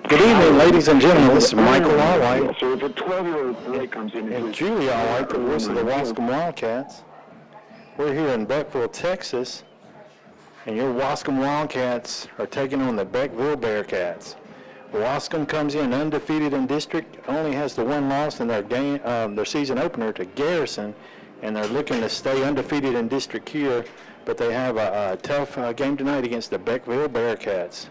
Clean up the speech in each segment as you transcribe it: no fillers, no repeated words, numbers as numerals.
Good evening, ladies and gentlemen. This is Michael Allwhite So if a 12-year-old boy comes in and Julie Allwhite, the voice of the Waskom Wildcats. We're here in Beckville, Texas, and your Waskom Wildcats are taking on the Beckville Bearcats. Waskom comes in undefeated in district, only has the one loss in their game, their season opener to Garrison, and they're looking to stay undefeated in district here, but they have a tough game tonight against the Beckville Bearcats.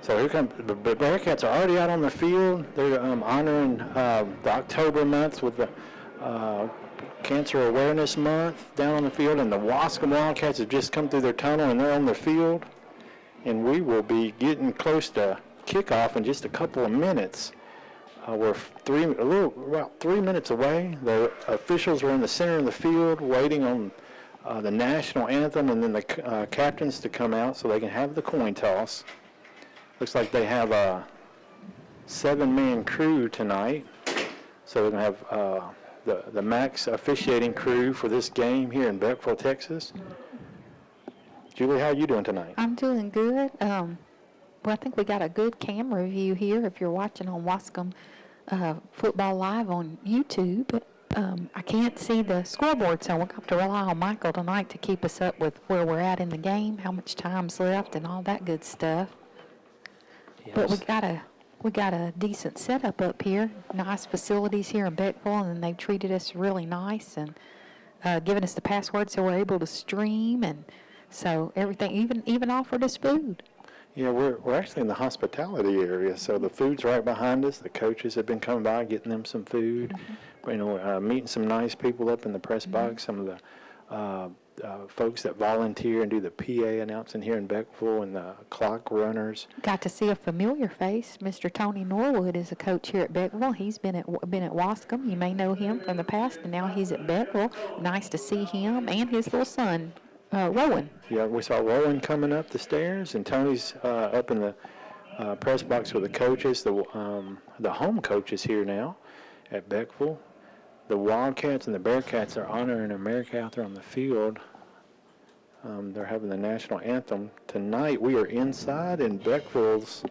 So here come the Bearcats are already out on the field. They're honoring the October month with the Cancer Awareness Month down on the field, and the Waskom Wildcats have just come through their tunnel and they're on the field. And we will be getting close to kickoff in just a couple of minutes. We're about 3 minutes away. The officials are in the center of the field waiting on the national anthem and then the captains to come out so they can have the coin toss. Looks like they have a 7-man crew tonight, so they're going to have the max officiating crew for this game here in Beckville, Texas. Julie, how are you doing tonight? I'm doing good. Well, I think we got a good camera view here if you're watching on Waskom Football Live on YouTube. I can't see the scoreboard, so we're going to have to rely on Michael tonight to keep us up with where we're at in the game, how much time's left, and all that good stuff. Yes. But we got a decent setup up here, nice facilities here in Beckville, and they've treated us really nice and given us the password so we're able to stream, and so everything, even offered us food. Yeah, we're actually in the hospitality area, so the food's right behind us. The coaches have been coming by, getting them some food. Mm-hmm. You know, meeting some nice people up in the press box. Some of the folks that volunteer and do the PA announcing here in Beckville, and the clock runners. Got to see a familiar face. Mr. Tony Norwood is a coach here at Beckville. He's been at Waskom. You may know him from the past, and now he's at Beckville. Nice to see him and his little son, Rowan. Yeah, we saw Rowan coming up the stairs, and Tony's up in the press box with the coaches, the home coaches here now at Beckville. The Wildcats and the Bearcats are honoring America out there on the field. They're having the national anthem. Tonight we are inside, and Beckville's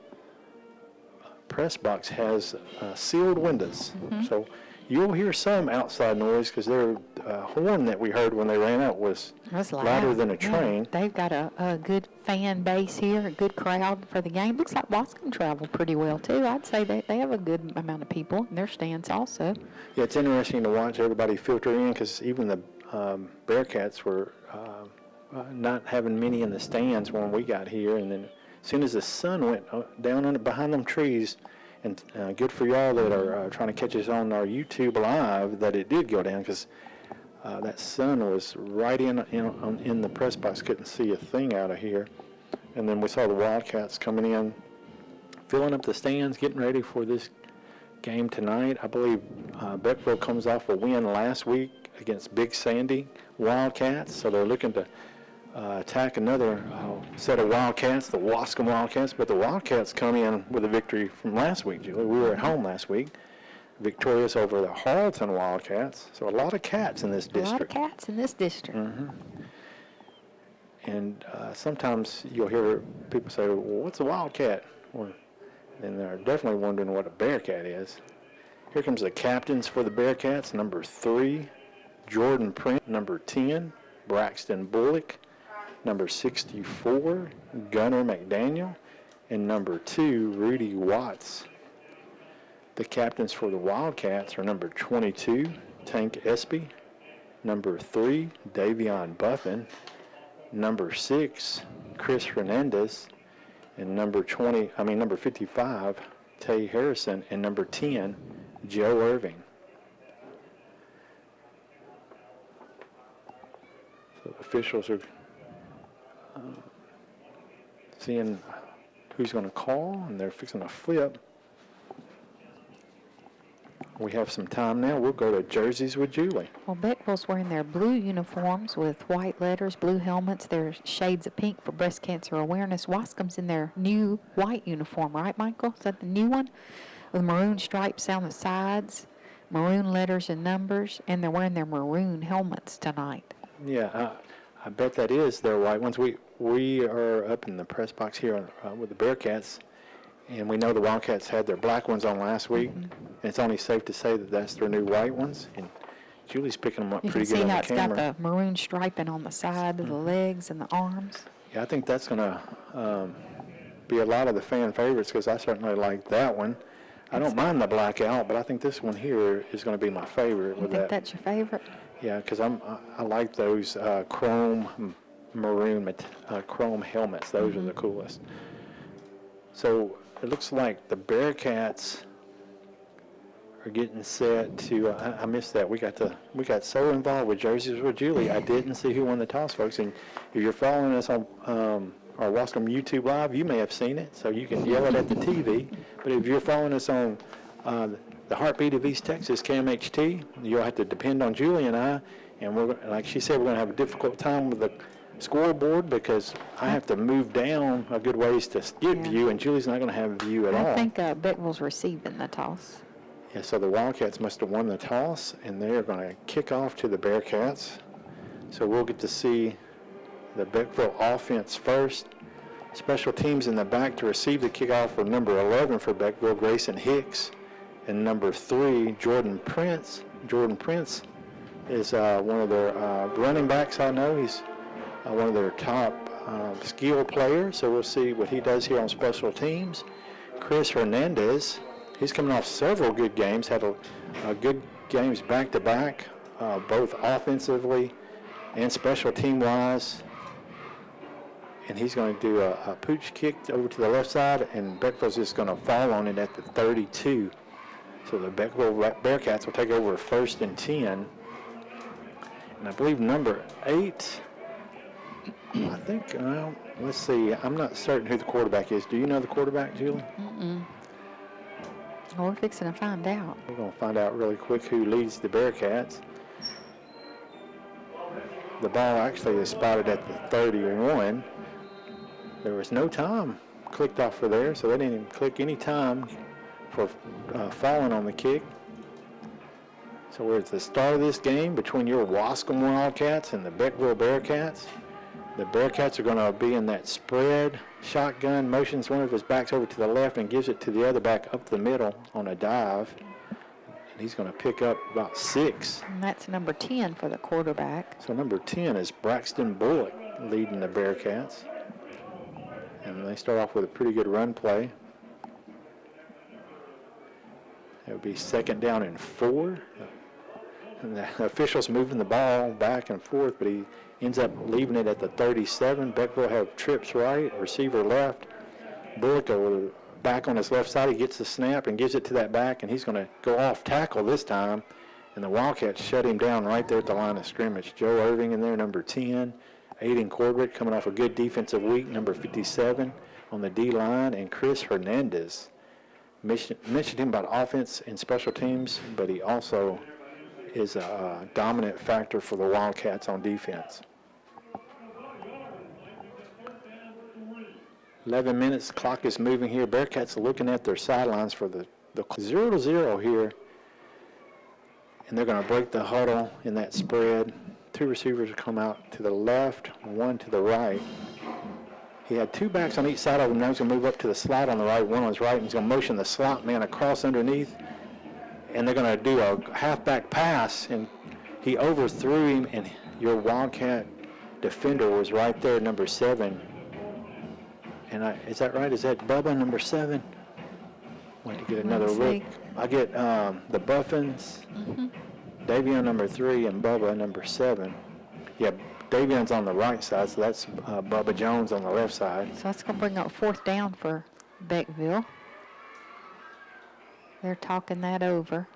press box has sealed windows. Mm-hmm. So you'll hear some outside noise because their horn that we heard when they ran out was louder than a train. Yeah, they've got a good fan base here, a good crowd for the game. Looks like Waskom traveled pretty well, too. I'd say they have a good amount of people in their stands also. Yeah, it's interesting to watch everybody filter in because even the Bearcats were not having many in the stands when we got here. And then as soon as the sun went down behind them trees, and good for y'all that are trying to catch us on our YouTube Live that it did go down because that sun was right in the press box. Couldn't see a thing out of here. And then we saw the Wildcats coming in, filling up the stands, getting ready for this game tonight. I believe Beckville comes off a win last week against Big Sandy Wildcats, so they're looking to attack another set of Wildcats, the Waskom Wildcats, but the Wildcats come in with a victory from last week, Julie. We were at home last week, victorious over the Harleton Wildcats. So a lot of cats in this district. A lot of cats in this district. Mm-hmm. And sometimes you'll hear people say, well, what's a Wildcat? And they're definitely wondering what a Bearcat is. Here comes the captains for the Bearcats, number 3, Jordan Print, number 10, Braxton Bullock, number 64, Gunnar McDaniel, and number 2, Rudy Watts. The captains for the Wildcats are number 22, Tank Espy, number 3, Davion Buffin, number 6, Chris Hernandez, and number 55, Tay Harrison, and number 10, Joe Irving. So the officials are seeing who's going to call, and they're fixing to flip. We have some time now. We'll go to jerseys with Julie. Well, Beckville's wearing their blue uniforms with white letters, blue helmets. There's shades of pink for breast cancer awareness. Waskom's in their new white uniform, right, Michael? Is that the new one? With maroon stripes down the sides, maroon letters and numbers, and they're wearing their maroon helmets tonight. Yeah, I bet that is their white ones. We are up in the press box here with the Bearcats, And we know the Wildcats had their black ones on last week, and it's only safe to say that that's their new white ones. And Julie's picking them up You pretty can good see on how the it's camera. got the maroon striping on the side of the legs and the arms. Yeah, I think that's going to be a lot of the fan favorites because I certainly like that one. I don't mind the blackout, but I think this one here is going to be my favorite You with think that. that's your favorite? Yeah, because I like those chrome maroon chrome helmets. Those are the coolest. So it looks like the Bearcats are getting set to. I missed that. We got so involved with jerseys with Julie. I didn't see who won the toss, folks. And if you're following us on our Waskom YouTube Live, you may have seen it, so you can yell it at the TV. But if you're following us on the Heartbeat of East Texas, KMHT, you'll have to depend on Julie and I. And we're, like she said, we're going to have a difficult time with the scoreboard because I have to move down a good ways to get view, and Julie's not going to have view at all. I think Beckville's receiving the toss. Yeah, so the Wildcats must have won the toss, and they're going to kick off to the Bearcats. So we'll get to see the Beckville offense first. Special teams in the back to receive the kickoff for number 11 for Beckville, Grayson Hicks, and number 3, Jordan Prince. Jordan Prince is one of their running backs. I know he's one of their top skill players, so we'll see what he does here on special teams. Chris Hernandez, he's coming off several good games, had a good games back-to-back, both offensively and special team-wise. And he's going to do a pooch kick over to the left side, and Beckville's just going to fall on it at the 32. So the Beckville Bearcats will take over 1st and 10. And I believe number 8, I think, let's see, I'm not certain who the quarterback is. Do you know the quarterback, Julie? Well, we're fixing to find out. We're going to find out really quick who leads the Bearcats. The ball actually is spotted at the 31. There was no time clicked off for there, so they didn't even click any time for falling on the kick. So we're at the start of this game between your Waskom Wildcats and the Beckville Bearcats. The Bearcats are going to be in that spread shotgun, motions one of his backs over to the left and gives it to the other back up the middle on a dive. And he's going to pick up about 6. And that's number 10 for the quarterback. So number 10 is Braxton Bullock leading the Bearcats. And they start off with a pretty good run play. It would be 2nd down and 4. And the official's moving the ball back and forth, but he ends up leaving it at the 37. Beckville have trips right, receiver left. Bullock over back on his left side. He gets the snap and gives it to that back, and he's going to go off tackle this time. And the Wildcats shut him down right there at the line of scrimmage. Joe Irving in there, number 10. Aiden Corbett coming off a good defensive week, number 57 on the D-line. And Chris Hernandez. Mentioned him about offense and special teams, but he also is a dominant factor for the Wildcats on defense. 11 minutes, clock is moving here. Bearcats are looking at their sidelines for the 0-0 here. And they're going to break the huddle in that spread. 2 receivers will come out to the left, 1 to the right. He had 2 backs on each side of him. Now he's going to move up to the slot on the right, 1 on his right. And he's going to motion the slot man across underneath. And they're going to do a halfback pass. And he overthrew him, and your Wildcat defender was right there, number 7. And is that right? Is that Bubba, number 7? Wait to get another look. I get the Buffins, Davion, number 3, and Bubba, number 7. Yeah, Davion's on the right side, so that's Bubba Jones on the left side. So that's going to bring up 4th down for Beckville. They're talking that over.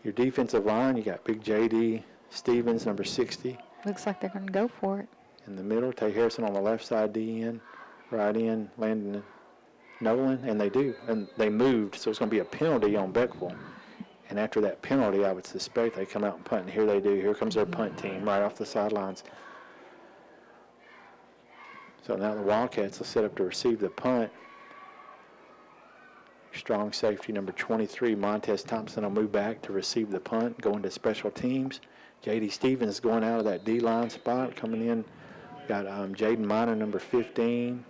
Your defensive line, you got Big J.D. Stevens, number 60. Looks like they're going to go for it. In the middle, Tay Harrison on the left side, D-N. Right in, Landon Nolan, and they do. And they moved, so it's going to be a penalty on Beckville. And after that penalty, I would suspect they come out and punt. And here they do. Here comes their punt team right off the sidelines. So now the Wildcats will set up to receive the punt. Strong safety number 23, Montez Thompson, will move back to receive the punt, going to special teams. J.D. Stevens going out of that D-line spot, coming in. Got Jaden Minor, number 15.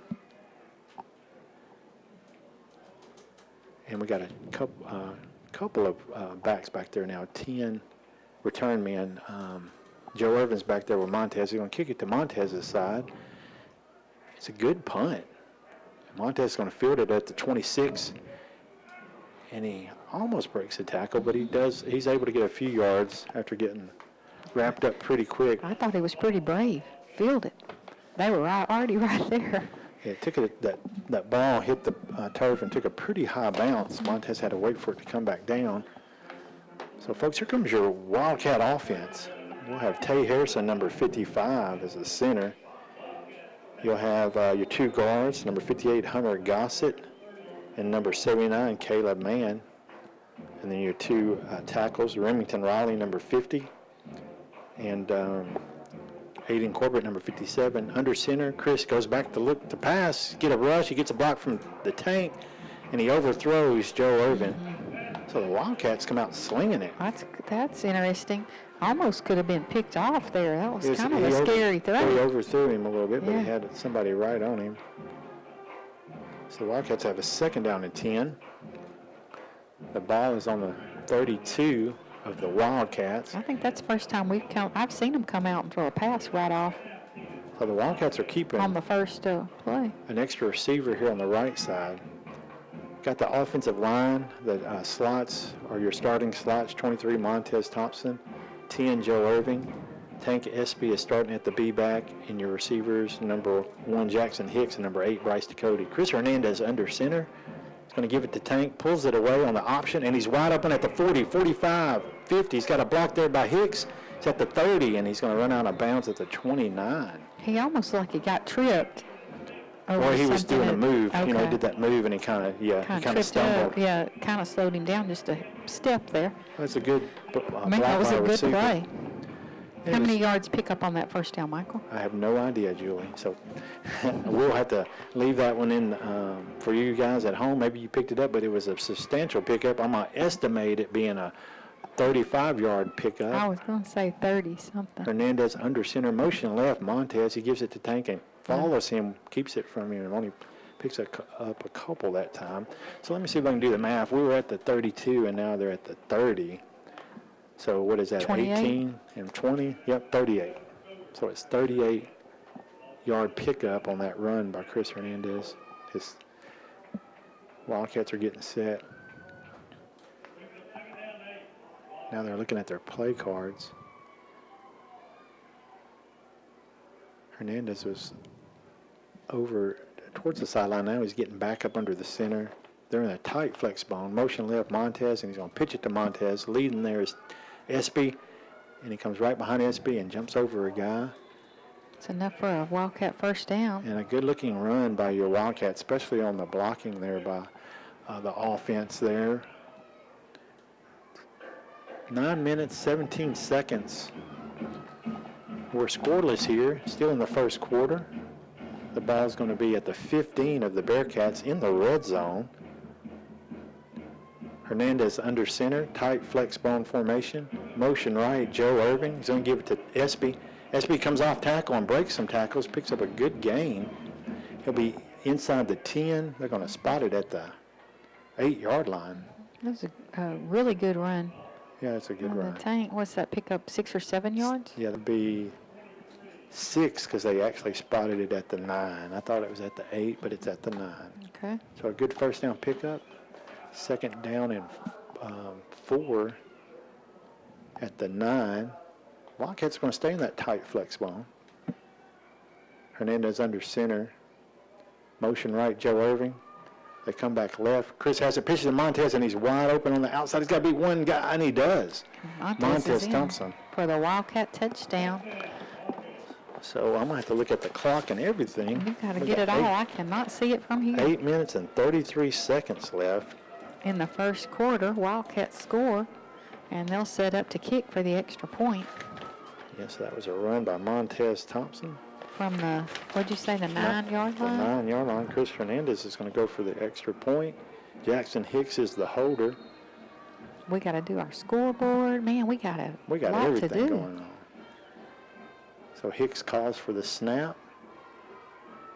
And we got a couple of backs back there now. 10 return men. Joe Irvin's back there with Montez. He's going to kick it to Montez's side. It's a good punt. Montez is going to field it at the 26, and he almost breaks the tackle, but he's able to get a few yards after getting wrapped up pretty quick. I thought he was pretty brave. Fielded. They were already right there. Yeah, that ball hit the turf and took a pretty high bounce. Montez had to wait for it to come back down. So, folks, here comes your Wildcat offense. We'll have Tay Harrison, number 55, as the center. You'll have your two guards, number 58, Hunter Gossett, and number 79, Caleb Mann. And then your two tackles, Remington Riley, number 50, and Aiden Corbett, number 57. Under center, Chris goes back to look to pass, get a rush. He gets a block from the tank, and he overthrows Joe Irvin. So the Wildcats come out slinging it. That's interesting. Almost could have been picked off there. That was kind of a scary throw. He overthrew him a little bit, but Yeah. he had somebody right on him. So the Wildcats have a second down and 10. The ball is on the 32 of the Wildcats. I think that's the first time I've seen them come out and throw a pass right off So the Wildcats are keeping on the first play. an extra receiver here on the right side. Got the offensive line. The slots are your starting slots. 23, Montez Thompson. 10, Joe Irving. Tank Espy is starting at the B-back. And your receivers, number 1, Jackson Hicks, and number 8, Bryce Ducote. Chris Hernandez under center. He's going to give it to Tank, pulls it away on the option, and he's wide open at the 40, 45, 50. He's got a block there by Hicks. He's at the 30, and he's going to run out of bounds at the 29. He almost like he got tripped. Or he was doing a move. Okay. You know, he did that move, and he kind of stumbled. Up. Yeah, kind of slowed him down just a step there. That's a good Man, that was a good receiver. play. It How was- many yards pick up on that first down, Michael? I have no idea, Julie. So we'll have to leave that one in for you guys at home. Maybe you picked it up, but it was a substantial pickup. I'm going to estimate it being a 35-yard pickup. I was going to say 30-something. Hernandez under center, motion left. Montez, he gives it to Tank and follows him, keeps it from him, and only picks up a couple that time. So let me see if I can do the math. We were at the 32, and now they're at the 30. So what is that, 28? 18 and 20? Yep, 38. So it's 38-yard pickup on that run by Chris Hernandez. His Wildcats are getting set. Now they're looking at their play cards. Hernandez was over towards the sideline. Now he's getting back up under the center. They're in a tight flex bone. Motion left, Montez, and he's going to pitch it to Montez. Leading there is Espy, and he comes right behind Espy and jumps over a guy. It's enough for a Wildcat first down. And a good-looking run by your Wildcat, especially on the blocking there by the offense there. 9 minutes, 17 seconds. We're scoreless here, still in the first quarter. The ball's going to be at the 15 of the Bearcats in the red zone. Hernandez under center, tight flex bone formation. Motion right, Joe Irving. He's going to give it to Espy. Espy comes off tackle and breaks some tackles, picks up a good gain. He'll be inside the 10. They're going to spot it at the 8-yard line. That was a really good run. Yeah, it's a good on run. the Tank. What's that, pick up 6 or 7 yards? Yeah, it'll be 6 because they actually spotted it at the 9. I thought it was at the 8, but it's at the 9. Okay. So a good first down pickup. Second down and 4 at the 9. Wildcats are going to stay in that tight flex bone. Hernandez under center. Motion right, Joe Irving. They come back left. Chris has a pitch to Montez, and he's wide open on the outside. He's got to beat one guy, and he does. Montez is in Thompson. for the Wildcat touchdown. So I'm going to have to look at the clock and everything. You've got to We get got it all. I cannot see it from here. 8 minutes and 33 seconds left. In the first quarter, Wildcats score, and they'll set up to kick for the extra point Yes, that was a run by Montez Thompson. from the, what'd you say, the 9-yard The line? 9-yard line. Chris Hernandez is going to go for the extra point. Jackson Hicks is the holder. We got to do our scoreboard. Man, we got a We got lot to everything do. going on. So Hicks calls for the snap.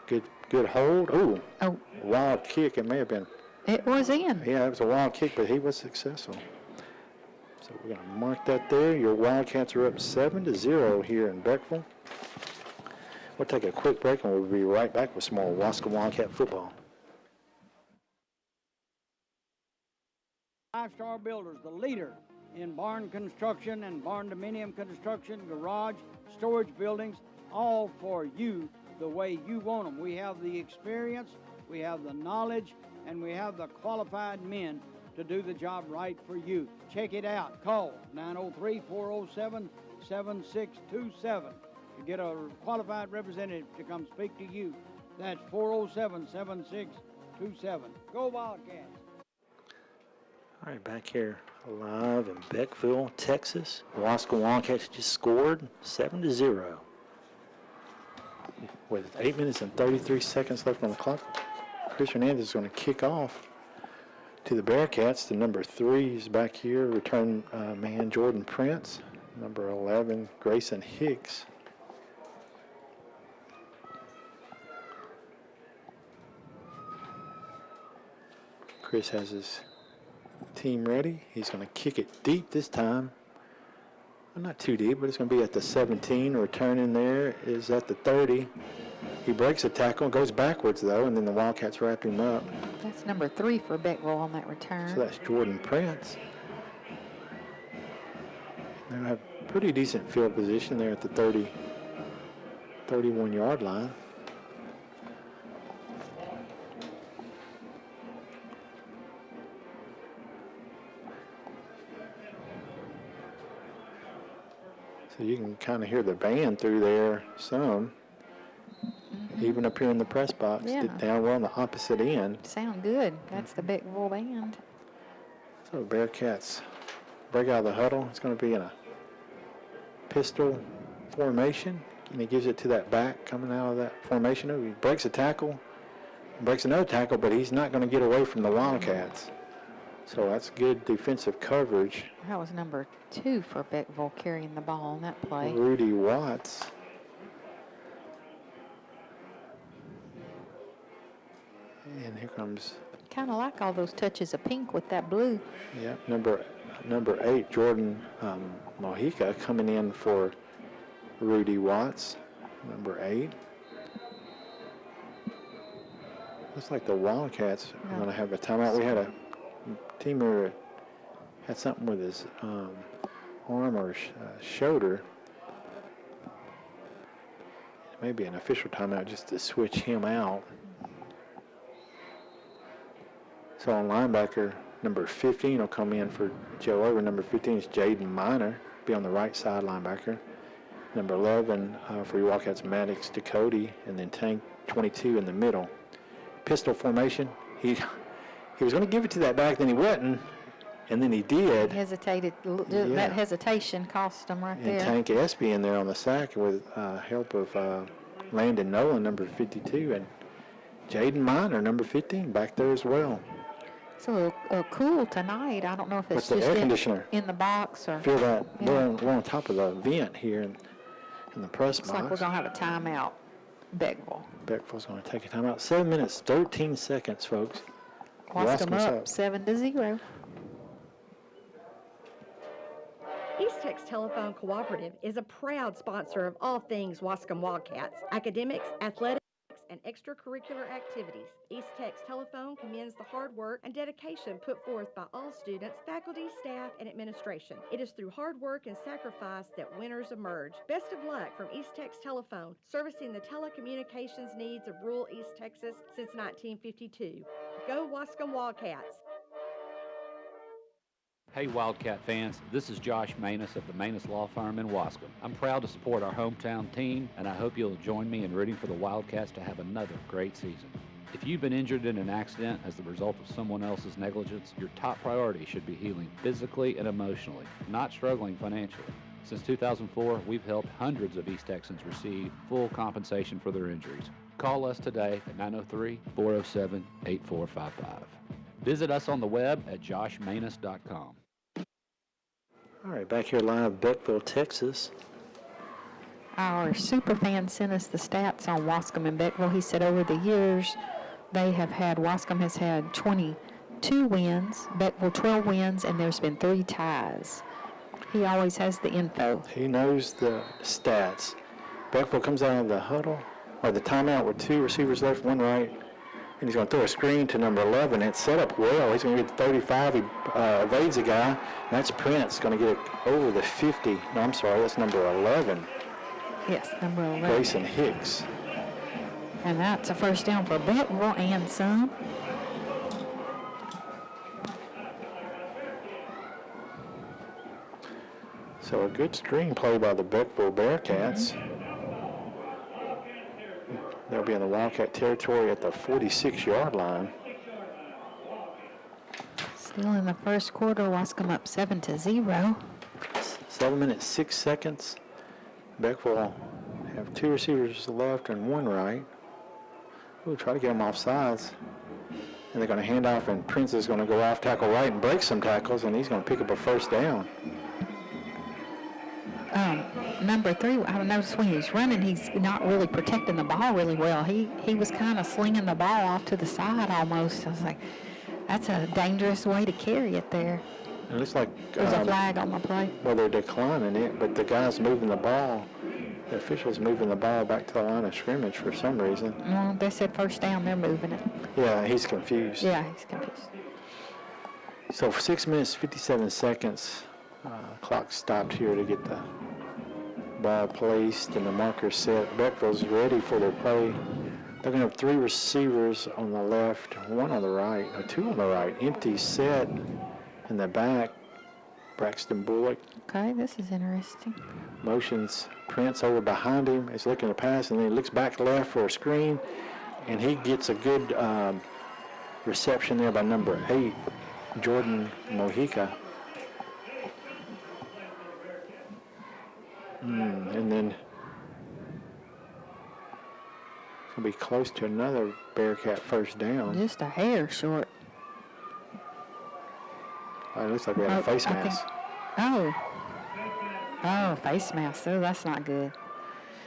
Good hold. Ooh, Oh, wild kick. It may have been It was in. Yeah, it was a wild kick, but he was successful. So we're going to mark that there. Your Wildcats are up 7-0 here in Beckville. We'll take a quick break, and we'll be right back with some more Waskom Wildcat football. Five-Star Builders, the leader in barn construction and barn dominium construction, garage, storage buildings, all for you the way you want them. We have the experience, we have the knowledge, and we have the qualified men to do the job right for you. Check it out. Call 903-407-7627 to get a qualified representative to come speak to you. That's 407-7627. Go Wildcats. All right, back here live in Beckville, Texas. Waskom Wildcats just scored 7-0. With 8 minutes and 33 seconds left on the clock, Chris Hernandez is going to kick off to the Bearcats. The number 3 is back here, return man Jordan Prince. Number 11, Grayson Hicks. Chris has his team ready. He's going to kick it deep this time. Well, not too deep, but it's going to be at the 17. Return in there is at the 30. He breaks a tackle, goes backwards though, and then the Wildcats wrap him up. That's number 3 for Beckville on that return. So that's Jordan Prince. They have pretty decent field position there at the 31-yard line. So you can kind of hear the band through there some. Even up here in the press box, Yeah. down well on the opposite end. Sound good. That's the Beckville band. So Bearcats break out of the huddle. It's going to be in a pistol formation, and he gives it to that back coming out of that formation. He breaks a tackle, breaks another tackle, but he's not going to get away from the Wildcats. So that's good defensive coverage. That was number 2 for Beckville carrying the ball on that play. Rudy Watts. And here comes, Kind of like all those touches of pink with that blue. yeah, number 8, Jordan Mojica, coming in for Rudy Watts, number 8. Looks like the Wildcats are going to have a timeout. We had a teamer had something with his arm or shoulder. Maybe an official timeout just to switch him out. So on linebacker, number 15 will come in for Joe Over. Number 15 is Jaden Miner, be on the right side linebacker. Number 11 for your Wildcats, Maddox Ducote, and then Tank 22 in the middle. Pistol formation. He was going to give it to that back, then he wasn't, and then he did. Hesitated. Yeah. That hesitation cost him right And there. Tank Espy in there on the sack with help of Landon Nolan, number 52, and Jaden Miner, number 15, back there as well. It's a little cool tonight. I don't know if it's What's the just air conditioner? in the box or. Feel that Yeah. we're on top of the vent here in the press Looks box. like we're going to have a timeout. Beckville. Beckville's going to take a timeout. 7 minutes, 13 seconds, folks. Waskom Waskom's up 7-0. East Tex Telephone Cooperative is a proud sponsor of all things Waskom Wildcats, academics, athletics, and extracurricular activities. East Tex Telephone commends the hard work and dedication put forth by all students, faculty, staff, and administration. It is through hard work and sacrifice that winners emerge. Best of luck from East Tex Telephone, servicing the telecommunications needs of rural East Texas since 1952. Go Waskom Wildcats! Hey Wildcat fans, this is Josh Manus of the Manus Law Firm in Waskom. I'm proud to support our hometown team, and I hope you'll join me in rooting for the Wildcats to have another great season. If you've been injured in an accident as the result of someone else's negligence, your top priority should be healing physically and emotionally, not struggling financially. Since 2004, we've helped hundreds of East Texans receive full compensation for their injuries. Call us today at 903-407-8455. Visit us on the web at joshmanus.com. All right, back here live, Beckville, Texas. Our super fan sent us the stats on Waskom and Beckville. He said over the years, Waskom has had 20 2 wins, Beckville 12 wins, and there's been 3 ties. He always has the info. He knows the stats. Beckville comes out of the huddle, or the timeout with 2 receivers left, 1 right, and he's going to throw a screen to number 11. It's set up well. He's going to get 35. He evades a guy. That's Prince going to get it over the 50. No, I'm sorry, that's number 11, Yes, number 11. Grayson Hicks. And that's a first down for Beckville and some. So a good screen play by the Beckville Bearcats. They'll be in the Wildcat territory at the 46-yard line. Still in the first quarter, Waskom up 7-0. 7 minutes, 6 seconds. Beckville have 2 receivers left and 1 right. We'll try to get them off sides. And they're going to hand off, and Prince is going to go off tackle right and break some tackles, and he's going to pick up a first down. Number 3, I noticed when he's running, he's not really protecting the ball really well. He was kind of slinging the ball off to the side almost. I was like, that's a dangerous way to carry it there. It looks like There's a flag on the play. well, they're declining it, but the guy's moving the ball. The official's moving the ball back to the line of scrimmage for some reason. Well, they said first down, they're moving it. Yeah, he's confused. Yeah, he's confused. So for 6 minutes, 57 seconds, clock stopped here to get the ball placed and the marker set. Beckville's ready for their play. They're going to have 3 receivers on the left, 1 on the right, or 2 on the right. Empty set in the back. Braxton Bullock Okay, this is interesting. motions Prince over behind him. He's looking to pass, and then he looks back left for a screen, and he gets a good reception there by number 8, Jordan Mojica. And then it's going to be close to another Bearcat first down. Just a hair short. It looks like we have a face I think- mask. Oh, face mask. Oh, that's not good.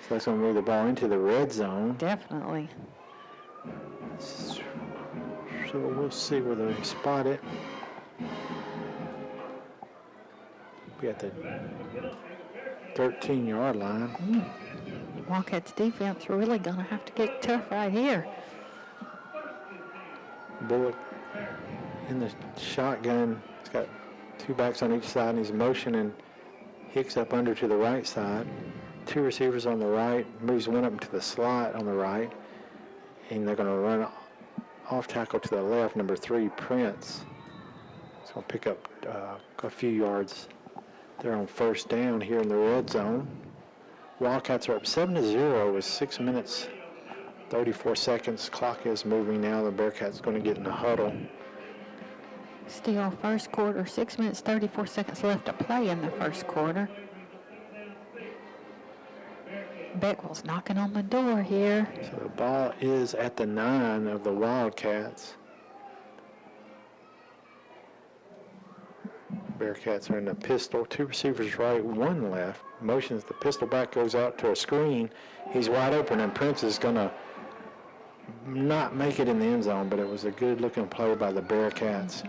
So that's going to move the ball into the red zone. Definitely. So we'll see where they spot it. We at the 13-yard line. Wildcats defense really going to have to get tough right here. Bullock in the shotgun. He's got 2 backs on each side, and he's motioning Hicks up under to the right side. 2 receivers on the right, moves 1 up into the slot on the right, and they're going to run off tackle to the left, number 3, Prince. He's going to pick up a few yards. They're on first down here in the red zone. Wildcats are up 7-0 with 6 minutes, 34 seconds. Clock is moving now. The Bearcats going to get in the huddle. Still first quarter, 6 minutes, 34 seconds left to play in the first quarter. Beckville's knocking on the door here. So the ball is at the 9 of the Wildcats. Bearcats are in the pistol. 2 receivers right, 1 left. Motions the pistol back, goes out to a screen. He's wide open, and Prince is going to not make it in the end zone, but it was a good-looking play by the Bearcats.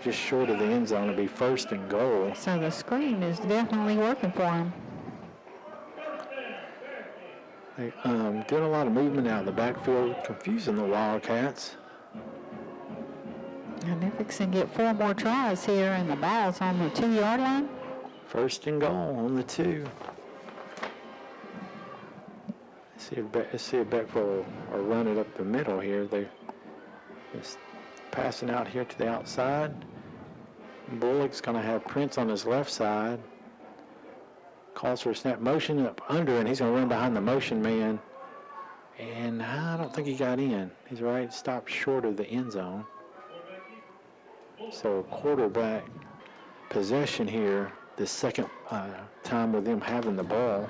Just short of the end zone to be first and goal. So the screen is definitely working for him. They doing a lot of movement out in the backfield, confusing the Wildcats. And they're fixing to get 4 more tries here, and the ball's on the 2-yard line. First and goal on the 2. Let's see if Beckville are running up the middle here. They're just passing out here to the outside. Bullock's going to have Prince on his left side. Calls for a snap, motion up under, and he's going to run behind the motion man. And I don't think he got in. He's right, stopped short of the end zone. So quarterback possession here, the second time with them having the ball.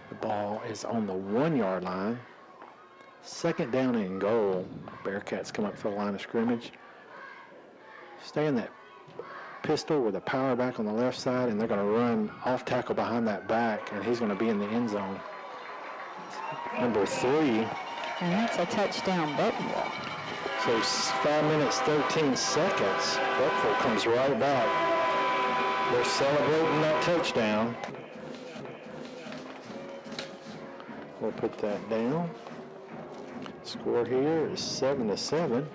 The ball is on the 1-yard line. Second down and goal. Bearcats come up to the line of scrimmage. Stay in that pistol with a power back on the left side, and they're going to run off tackle behind that back, and he's going to be in the end zone. Number 3, And that's a touchdown, Beckville. So 5 minutes, 13 seconds. Beckville comes right back. They're celebrating that touchdown. We'll put that down. Score here is 7-7.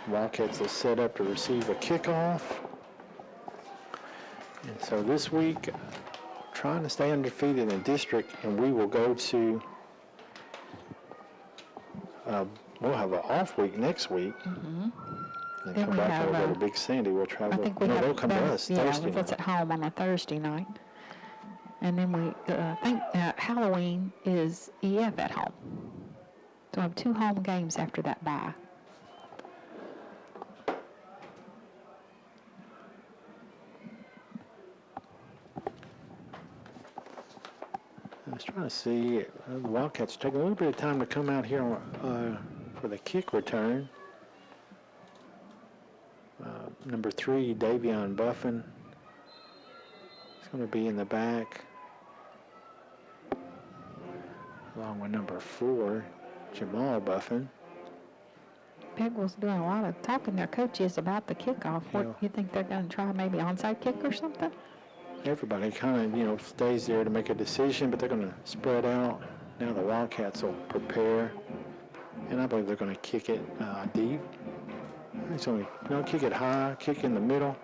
Wildcats will set up to receive a kickoff. And so this week, trying to stay undefeated in district, and we will go to, we'll have an off week next week. And Then come we back have, and we'll go to Big Sandy. We'll travel. I think we no, have. they'll come to us Thursday that's night. at home on a Thursday night. And then we think Halloween is EF at home. So we have 2 home games after that bye. I was trying to see, the Wildcats taking a little bit of time to come out here for the kick return. Number 3, Davion Buffin. He's going to be in the back, along with number 4, Jamal Buffin. Beckville's doing a lot of talking to their coaches about the kickoff. What Yeah. you think they're going to try? Maybe onside kick or something? Everybody kind of, stays there to make a decision, but they're going to spread out. Now the Wildcats will prepare, and I believe they're going to kick it deep. He's going to kick it high, kick in the middle.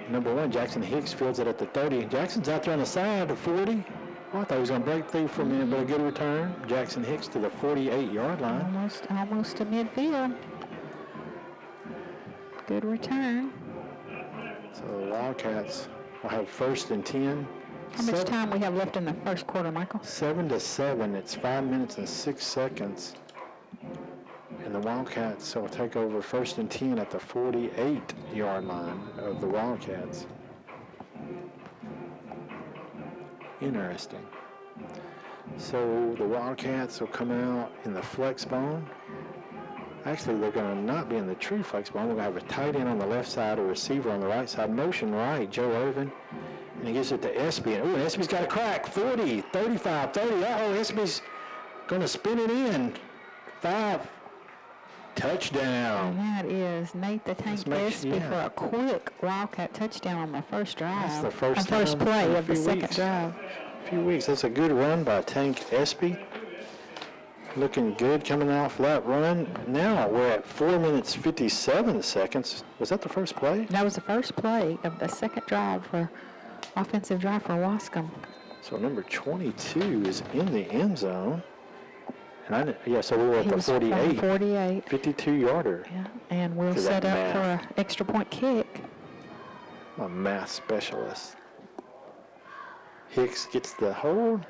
Number 1, Jackson Hicks fields it at the 30. Jackson's out there on the side, the 40. Oh, I thought he was going to break through for a minute, but a good return. Jackson Hicks to the 48-yard line. Almost to midfield. Good return. So the Wildcats will have 1st and 10. How much time we have left in the first quarter, Michael? 7-7. It's 5 minutes and 6 seconds. And the Wildcats will take over 1st and 10 at the 48-yard line of the Wildcats. Interesting. So the Wildcats will come out in the flex bone. Actually, they're going to not be in the true flex bone. We're going to have a tight end on the left side, a receiver on the right side. Motion right, Joe Irvin. And he gives it to Espy. And Espy's got a crack. 40, 35, 30. Uh-oh, Espy's going to spin it in. 5. Touchdown. And that is Nate the Tank Espy for a quick Wildcat touchdown on the first drive. That's the first first time play in a of the few second weeks. drive. A few weeks. That's a good run by Tank Espy. Looking good coming off that run. Now we're at 4 minutes 57 seconds. Was that the first play? That was the first play of the second drive for offensive drive for Waskom. So number 22 is in the end zone. And so we were at He the was from 48. 48. 52-yarder. Yeah, and we'll To set that up for math. an extra point kick. A math specialist. Hicks gets the hold.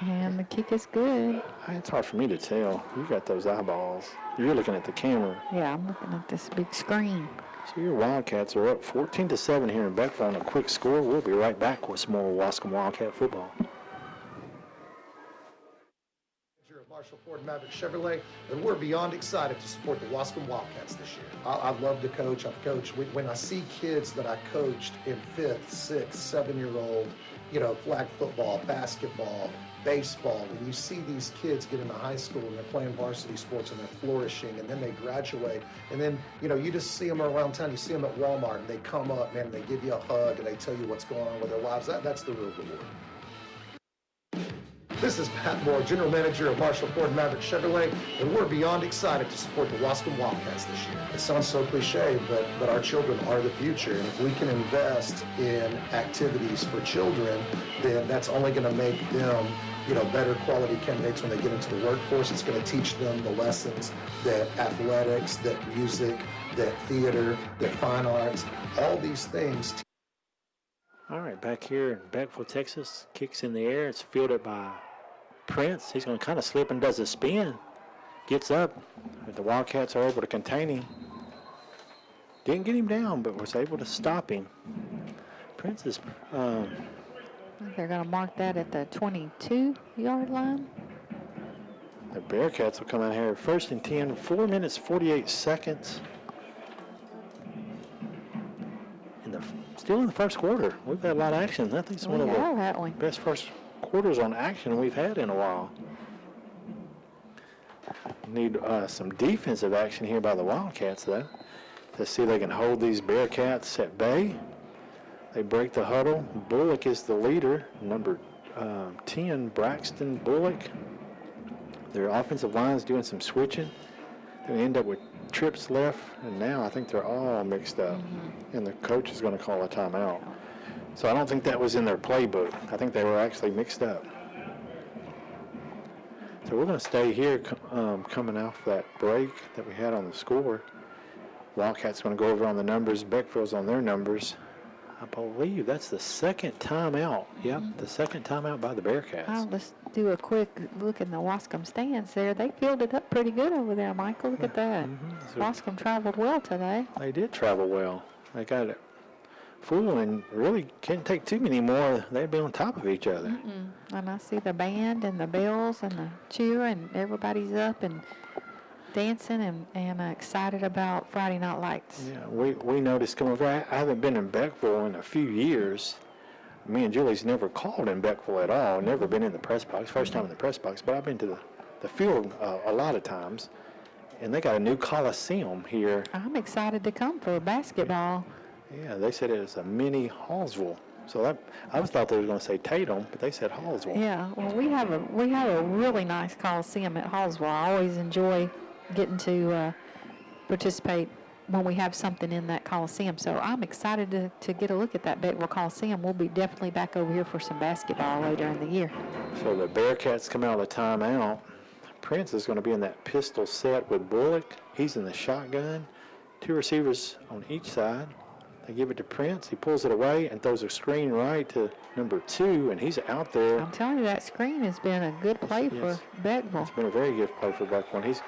And the kick is good. It's hard for me to tell. You got those eyeballs. You're looking at the camera. Yeah, I'm looking at this big screen. So your Wildcats are up 14-7 here in Beckville on a quick score. We'll be right back with some more Waskom Wildcat football. Marshall Ford Maverick Chevrolet, and we're beyond excited to support the Waskom Wildcats this year. I love to coach. I've coached. When I see kids that I coached in 5th, 6th, 7-year-old, flag football, basketball, baseball, when you see these kids get into high school and they're playing varsity sports and they're flourishing, and then they graduate, and then, you just see them around town. You see them at Walmart, and they come up, man, and they give you a hug, and they tell you what's going on with their lives. That's the real reward. This is Pat Moore, General Manager of Marshall Ford Maverick Chevrolet, and we're beyond excited to support the Waskom Wildcats this year. It sounds so cliche, but our children are the future, and if we can invest in activities for children, then that's only going to make them, better quality candidates when they get into the workforce. It's going to teach them the lessons that athletics, that music, that theater, that fine arts, all these things. All right, back here in Beckville, Texas. Kicks in the air. It's fielded by Prince. He's going to kind of slip and does a spin. Gets up. The Wildcats are able to contain him. Didn't get him down, but was able to stop him. Prince is... They're going to mark that at the 22-yard line. The Bearcats will come out here 1st and 10, 4 minutes, 48 seconds. Still in the first quarter. We've had a lot of action. I think it's one of the that one. best first quarters on action we've had in a while. need some defensive action here by the Wildcats, though, to see if they can hold these Bearcats at bay. They break the huddle. Bullock is the leader, number 10, Braxton Bullock. Their offensive line is doing some switching. They end up with trips left, and now I think they're all mixed up, and the coach is going to call a timeout. So I don't think that was in their playbook. I think they were actually mixed up. So we're going to stay here coming off that break that we had on the score. Wildcats going to go over on the numbers. Beckville's on their numbers. I believe that's the second timeout. Yep, the second timeout by the Bearcats. Oh, let's do a quick look in the Waskom stands there. They filled it up pretty good over there, Michael. Look at that. So Waskom traveled well today. they did travel well. They got it full and really can't take too many more. They'd be on top of each other. And I see the band and the bells and the cheer, and everybody's up and dancing and excited about Friday Night Lights. Yeah, we noticed coming over. I haven't been in Beckville in a few years. Me and Julie's never called in Beckville at all. Never been in the press box. First time in the press box, but I've been to the field a lot of times. And they got a new Coliseum here. I'm excited to come for basketball. Yeah, they said it was a mini Hallsville. So I was thought they were going to say Tatum, but they said Hallsville. Yeah, well, we have a really nice Coliseum at Hallsville. I always enjoy getting to participate when we have something in that Coliseum. So I'm excited to get a look at that Beckville Coliseum. We'll be definitely back over here for some basketball later in the year. So the Bearcats come out of timeout. Prince is going to be in that pistol set with Bullock. He's in the shotgun. Two receivers on each side. They give it to Prince. He pulls it away and throws a screen right to number 2, and he's out there. I'm telling you, that screen has been a good play for Beckville. It's been a very good play for Beckville. He's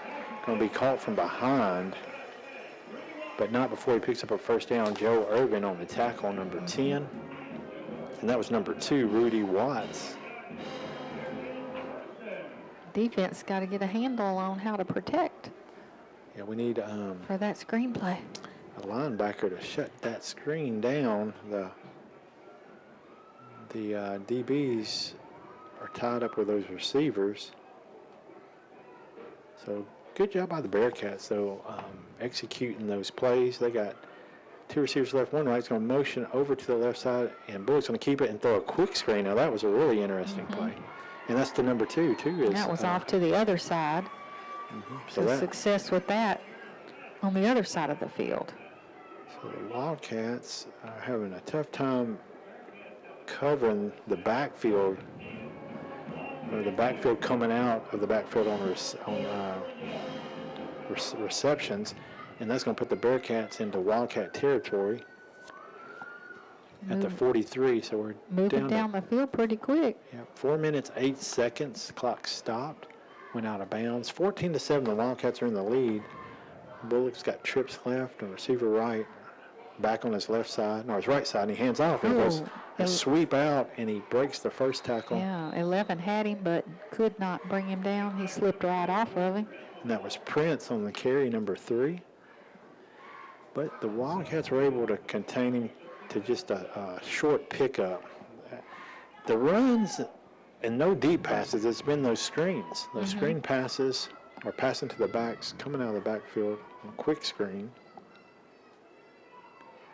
going to be caught from behind, but not before he picks up a first down. Joe Irvin on the tackle, number 10. And that was number 2, Rudy Watts. Defense got to get a handle on how to protect Yeah, we need for that screenplay. a linebacker to shut that screen down. The DBs are tied up with those receivers. So good job by the Bearcats, though, executing those plays. They got 2 receivers left, 1 right. It's going to motion over to the left side, and Bullock's going to keep it and throw a quick screen. Now, that was a really interesting play. And that's the number 2, too. That was off to the other side. So Success with that on the other side of the field. So the Wildcats are having a tough time covering the backfield, or the backfield coming out of the backfield on receptions, and that's going to put the Bearcats into Wildcat territory at the 43. So we're Moving down the field pretty quick. 4 minutes, 8 seconds. Clock stopped, went out of bounds. 14-7, the Wildcats are in the lead. Bullock's got trips left and receiver right, back on his left side, no, his right side, and he hands off and goes a sweep out, and he breaks the first tackle. Yeah, 11 had him, but could not bring him down. He slipped right off of him. And that was Prince on the carry, number 3. But the Wildcats were able to contain him to just a short pickup. The runs and no deep passes, it's been those screens. Those screen passes are passing to the backs, coming out of the backfield on a quick screen.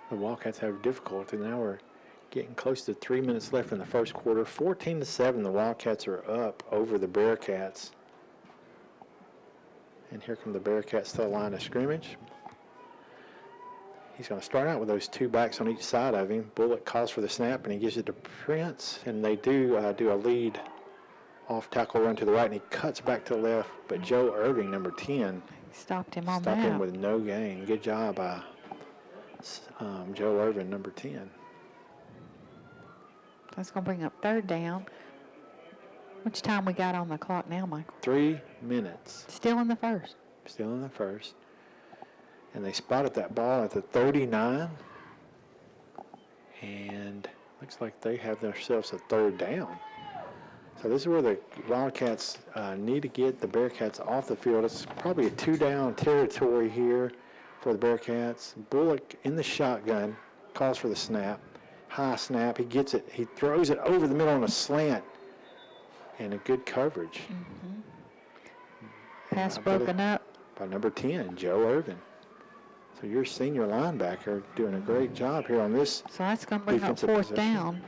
The Wildcats have difficulty. Now we're getting close to 3 minutes left in the first quarter. 14-7, the Wildcats are up over the Bearcats. And here come the Bearcats to the line of scrimmage. He's going to start out with those 2 backs on each side of him. Bullock calls for the snap, and he gives it to Prince. And they do a lead off tackle run to the right, and he cuts back to the left. But Joe Irving, number 10, Stopped him on stopped that. him with no gain. Good job by Joe Irvin, number 10. That's going to bring up 3rd down. Much time we got on the clock now, Michael? 3 minutes. Still in the first. Still in the first. And they spotted that ball at the 39. And looks like they have themselves a 3rd down. So this is where the Wildcats need to get the Bearcats off the field. It's probably a 2-down territory here for the Bearcats. Bullock in the shotgun, calls for the snap. High snap, he gets it. He throws it over the middle on a slant. And a good coverage. Pass I believe- broken up. by number 10, Joe Irvin. So your senior linebacker doing a great job here on this. So that's going to bring up defensive fourth possession. down.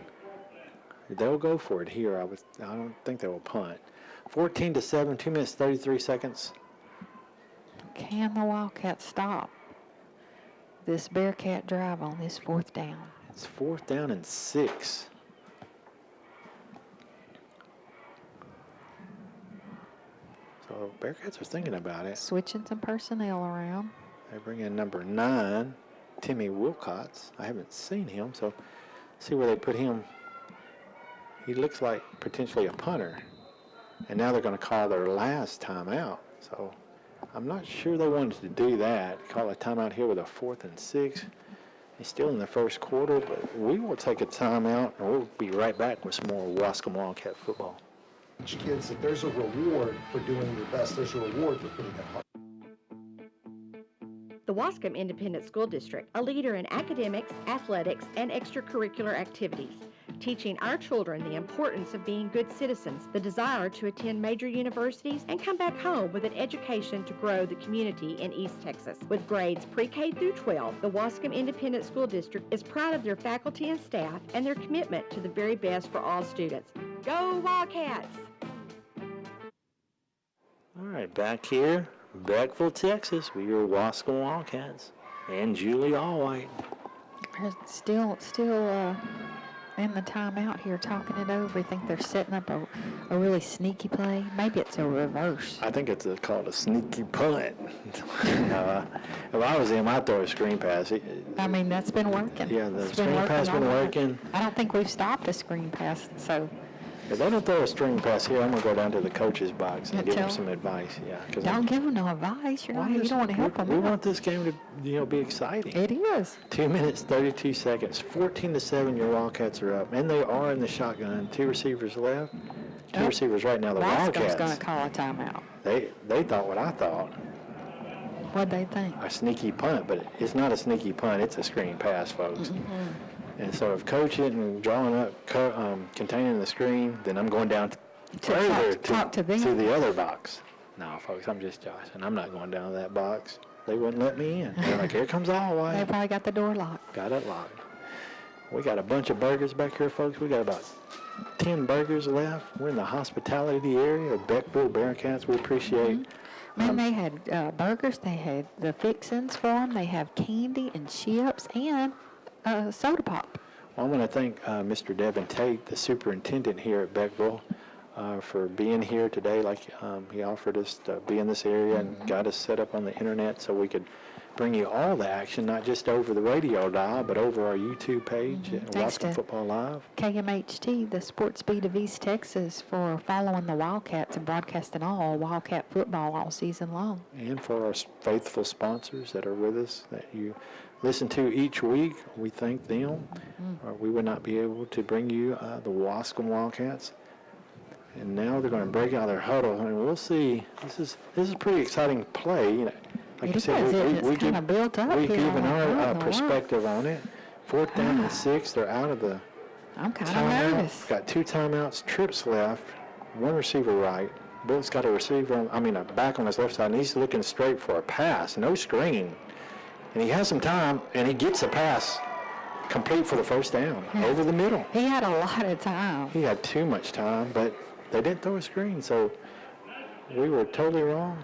They'll go for it here. I don't think they will punt. 14-7, 2 minutes 33 seconds. Can the Wildcats stop this Bearcat drive on this fourth down? It's 4th down and 6. So Bearcats are thinking about it. Switching some personnel around. They bring in number 9, Timmy Wilcots. I haven't seen him, so see where they put him. He looks like potentially a punter. And now they're going to call their last timeout. So I'm not sure they wanted to do that. Call a timeout here with a 4th and 6. It's still in the first quarter, but we will take a timeout, and we'll be right back with some more Waskom Wildcat football. Teach kids that there's a reward for doing your best. There's a reward for putting in hard. The Waskom Independent School District, a leader in academics, athletics, and extracurricular activities, teaching our children the importance of being good citizens, the desire to attend major universities, and come back home with an education to grow the community in East Texas. With grades pre-K through 12, the Waskom Independent School District is proud of their faculty and staff and their commitment to the very best for all students. Go Wildcats! All right, back here, Beckville, Texas, with your Waskom Wildcats and Julie Allwhite. They're still in the timeout here talking it over. I think they're setting up a really sneaky play. Maybe it's a reverse. I think it's called a sneaky punt. If I was him, I'd throw a screen pass. I mean, that's been working. Yeah, the It's screen pass all been right. working. I don't think we've stopped a screen pass, so If they don't throw a screen pass here, I'm going to go down to the coach's box and And give them tell- some advice. Yeah, because don't give them no advice. You don't want to help them We out. want this game to be exciting. It is. 2 minutes, 32 seconds. 14-7, your Wildcats are up. And they are in the shotgun. 2 receivers left. 2 Oh. receivers right now. The Waskom's going to Wildcats, call a timeout. they thought what I thought. What'd they think? A sneaky punt, but it's not a sneaky punt. It's a screen pass, folks. Mm-hmm. And so if coach isn't drawing up, containing the screen, then I'm going down further talk to them. to the other box. No, folks, I'm just joshing. I'm not going down to that box. They wouldn't let me in. They're like, here comes They Allwhite. probably got the door locked. Got it locked. We got a bunch of burgers back here, folks. We got about 10 burgers left. We're in the hospitality area of Beckville Bearcats. We appreciate. Man, they had burgers. They had the fixins for them. They have candy and chips and soda pop. Well, I want to thank Mr. Devin Tate, the superintendent here at Beckville, for being here today. Like he offered us to be in this area and got us set up on the internet so we could bring you all the action, not just over the radio dial, but over our YouTube page at Thanks Waskom to- Football Live. KMHT, the sports beat of East Texas, for following the Wildcats and broadcasting all Wildcat football all season long. And for our faithful sponsors that are with us, that you listen to each week, we thank them. Or we would not be able to bring you the Waskom Wildcats. And now they're going to break out their huddle, and we'll see. This is a pretty exciting play. You know, like It I said, is. It's we kinda give, built up we've here. given I'm like, our oh, my perspective on it. 4th down and 6. They're out of the I'm kind of timeout. nervous. Got 2 timeouts, trips left, 1 receiver right. Bullock's got a receiver, a back on his left side, and he's looking straight for a pass, no screen. And he has some time, and he gets a pass complete for the first down, over the middle. He had a lot of time. He had too much time, but they didn't throw a screen, so we were totally wrong.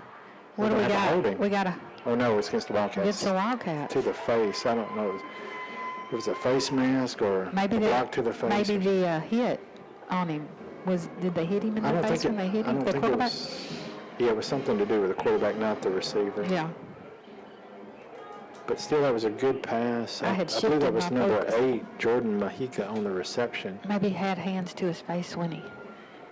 What do We're we gonna have a got? holding. We got a. Oh, no, it's against the Wildcats. It's the Wildcats. To the face. I don't know. It was a face mask or Maybe a the block to the face. Maybe the hit on him did they hit him in I the don't face think when they hit him? The it quarterback. it was something to do with the quarterback, not the receiver. Yeah. But still, that was a good pass. I had believe shifted that was my number focus. 8, Jordan Mahika, on the reception. Maybe he had hands to his face when he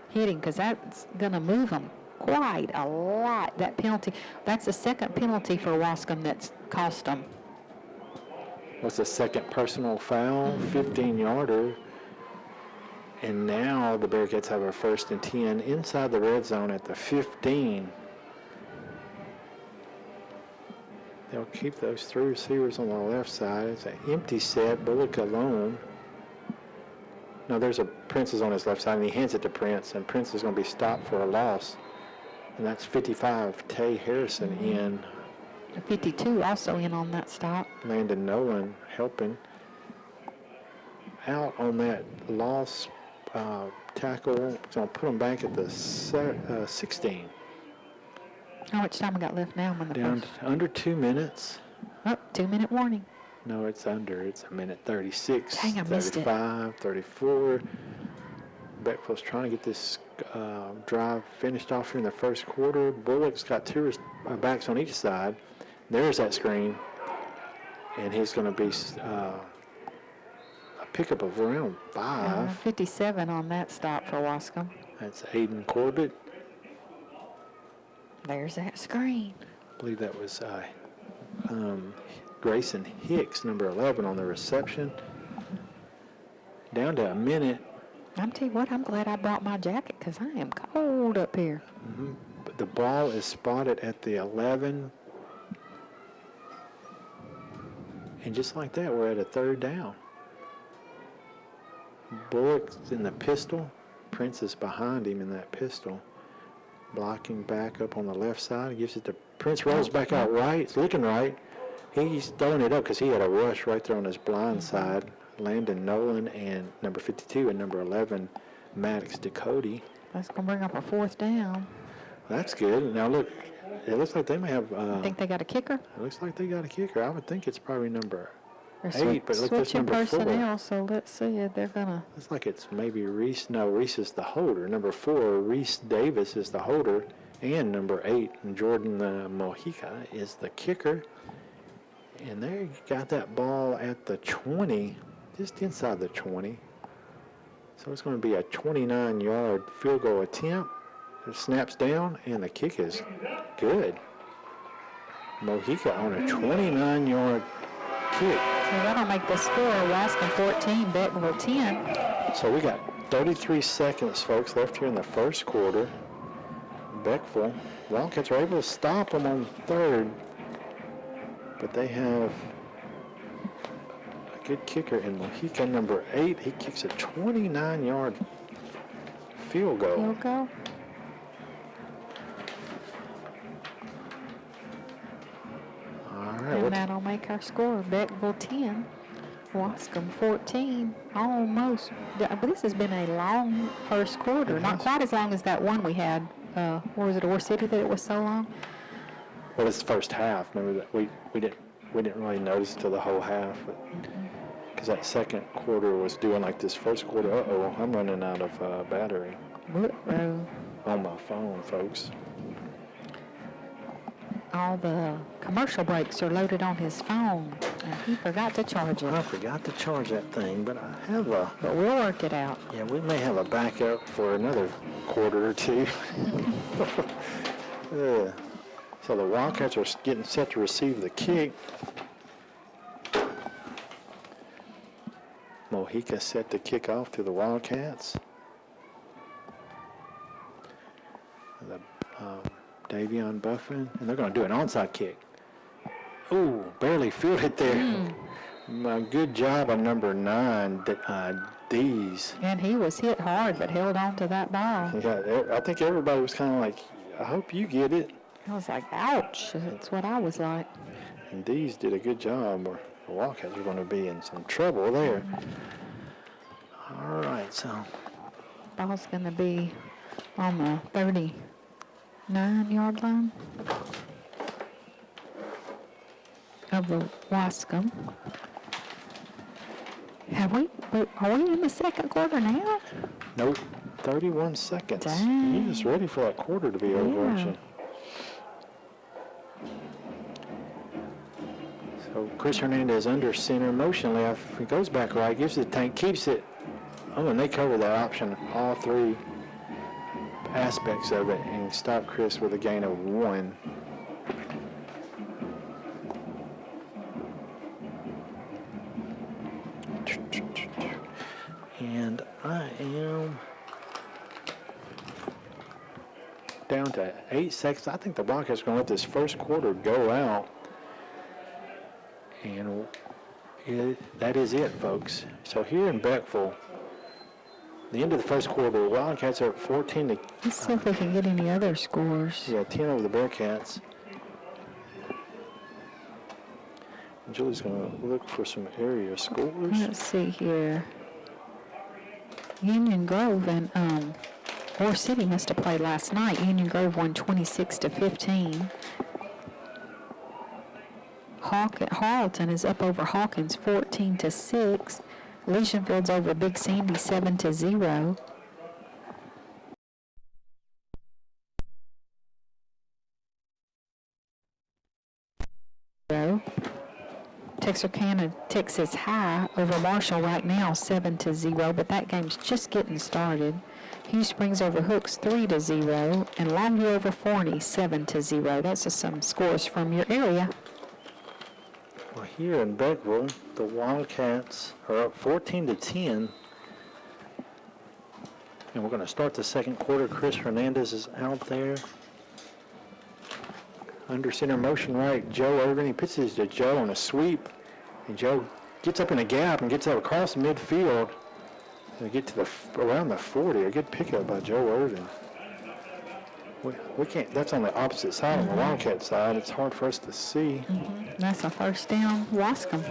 hit him, because that's going to move him quite a lot. That penalty, that's the second penalty for Waskom that's cost them. Was the second personal foul, 15-yarder. And now the Bearcats have a 1st and 10 inside the red zone at the 15. They'll keep those 3 receivers on the left side. It's an empty set, Bullock alone. Now there's a Prince is on his left side, and he hands it to Prince, and Prince is going to be stopped for a loss. And that's 55, Tay Harrison in. 52 also in on that stop. Landon Nolan helping out on that lost tackle. It's going to put them back at the 16. How much time we got left now? When the Down first... to under 2 minutes. Oh, 2-minute warning. No, it's under. It's a minute 36, Dang, I missed it. 35, 34. Beckville's trying to get this drive finished off here in the first quarter. Bullock's got two backs on each side. There's that screen. And he's going to be a pickup of around 5. 57 on that stop for Waskom. That's Aiden Corbett. There's that screen. I believe that was Grayson Hicks, number 11, on the reception. Down to a minute. I'm telling you what, I'm glad I brought my jacket because I am cold up here. But the ball is spotted at the 11. And just like that, we're at a third down. Bullock's in the pistol. Prince is behind him in that pistol. Blocking back up on the left side. He gives it to Prince, rolls back out right. It's looking right. He's throwing it up because he had a rush right there on his blind side. Landon Nolan and number 52 and number 11, Maddox Ducote. That's going to bring up a fourth down. That's good. Now look, it looks like they may have. Think they got a kicker? It looks like they got a kicker. I would think it's probably number They're 8, but look, there's switching number 4. personnel, so let's see if they're going to. Looks like it's maybe Reese. No, Reese is the holder. Number 4, Reese Davis is the holder, and number 8, Jordan Mojica is the kicker. And there you got that ball at the 20, just inside the 20. So it's going to be a 29-yard field goal attempt. It snaps down, and the kick is good. Mojica on a 29-yard kick. So that'll make the score Waskom 14, Beckville 10. So we got 33 seconds, folks, left here in the first quarter. Beckville, Wildcats are able to stop them on third, but they have a good kicker in Mojica, number 8. He kicks a 29-yard field goal. Field goal. All right. And that'll make our score Beckville 10, Waskom 14. Almost. But this has been a long first quarter. Not quite as long as that one we had. Or was it Ore City that it was so long? Well, it's the first half. Remember that we didn't really notice till the whole half, because that second quarter was doing like this first quarter. Uh-oh, I'm running out of battery on my phone, folks. All the commercial breaks are loaded on his phone, and he forgot to charge it. I forgot to charge that thing, but I have a. But we'll work it out. Yeah, we may have a backup for another quarter or two. So the Wildcats are getting set to receive the kick. Mojica set to kick off to the Wildcats. The Davion Buffin, and they're going to do an onside kick. Ooh, barely fielded there. Good job on number 9, Dees. And he was hit hard, but held on to that ball. Yeah, I think everybody was kind of like, I hope you get it. I was like, ouch. That's what I was like. And Dees did a good job, or the Wildcats are going to be in some trouble there. All right, so. Ball's going to be on the 39-yard line of the Waskom. Are we in the second quarter now? Nope, 31 seconds. Dang. You're just ready for that quarter to be over, aren't you? So Chris Hernandez under center, motion left. He goes back right, gives it to Tank, keeps it. Oh, and they cover that option, all 3 aspects of it, and stop Chris with a gain of 1. And I am down to 8 seconds. I think the Wildcats are going to let this first quarter go out. And that is it, folks. So here in Beckville, The end of the first quarter, the Wildcats are at 14 to Let's see if we can get any other scores. 10 over the Bearcats. Julie's going to look for some area scores. Let's see here. Union Grove and War City must have played last night. Union Grove won 26 to 15. Harleton is up over Hawkins 14 to 6. Legion-Field's over Big Sandy 7 to 0. Texarkana, Texas High over Marshall right now 7 to 0, but that game's just getting started. Hugh Springs over Hooks 3 to 0, and Longview over Forney 7 to 0. That's just some scores from your area. Well, here in Beckville, the Wildcats are up 14 to 10. And we're going to start the second quarter. Chris Hernandez is out there. Under center motion right, Joe Irvin. He pitches to Joe on a sweep. And Joe gets up in a gap and gets out across the midfield. And get to around the 40. A good pickup by Joe Irvin. We can't, that's on the opposite side, on the Wildcat side. It's hard for us to see. That's a first down, Waskom.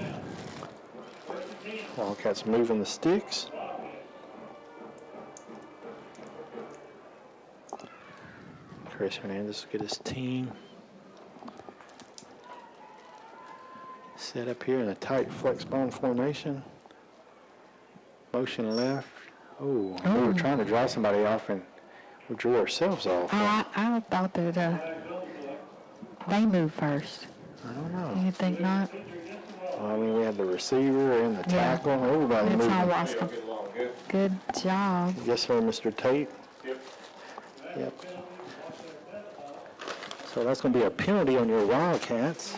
Wildcats moving the sticks. Chris Hernandez will get his team set up here in a tight flex bone formation. Motion left. Oh, we were trying to draw somebody off and we drew ourselves off. I thought that they moved first. I don't know. You think not? Well, I mean, we had the receiver and the tackle. Everybody It's moved. all Waskom. Good job. Yes, sir, Mr. Tate. Yep. So that's going to be a penalty on your Wildcats.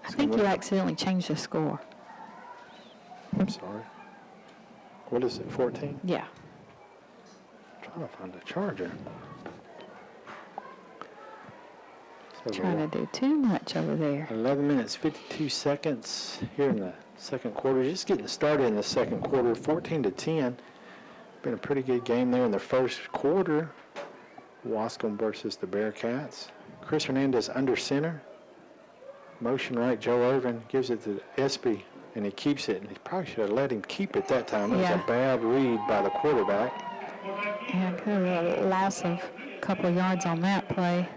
I think you accidentally changed the score. I'm sorry. What is it, 14? Yeah. Trying to find a charger. So Trying to do too much over there. 11 minutes, 52 seconds here in the second quarter. Just getting started in the second quarter, 14 to 10. Been a pretty good game there in the first quarter. Waskom versus the Bearcats. Chris Hernandez under center. Motion right, Joe Irvin gives it to Espy, and he keeps it. And he probably should have let him keep it that time. It was a bad read by the quarterback. Yeah, could have lost a couple of yards on that play.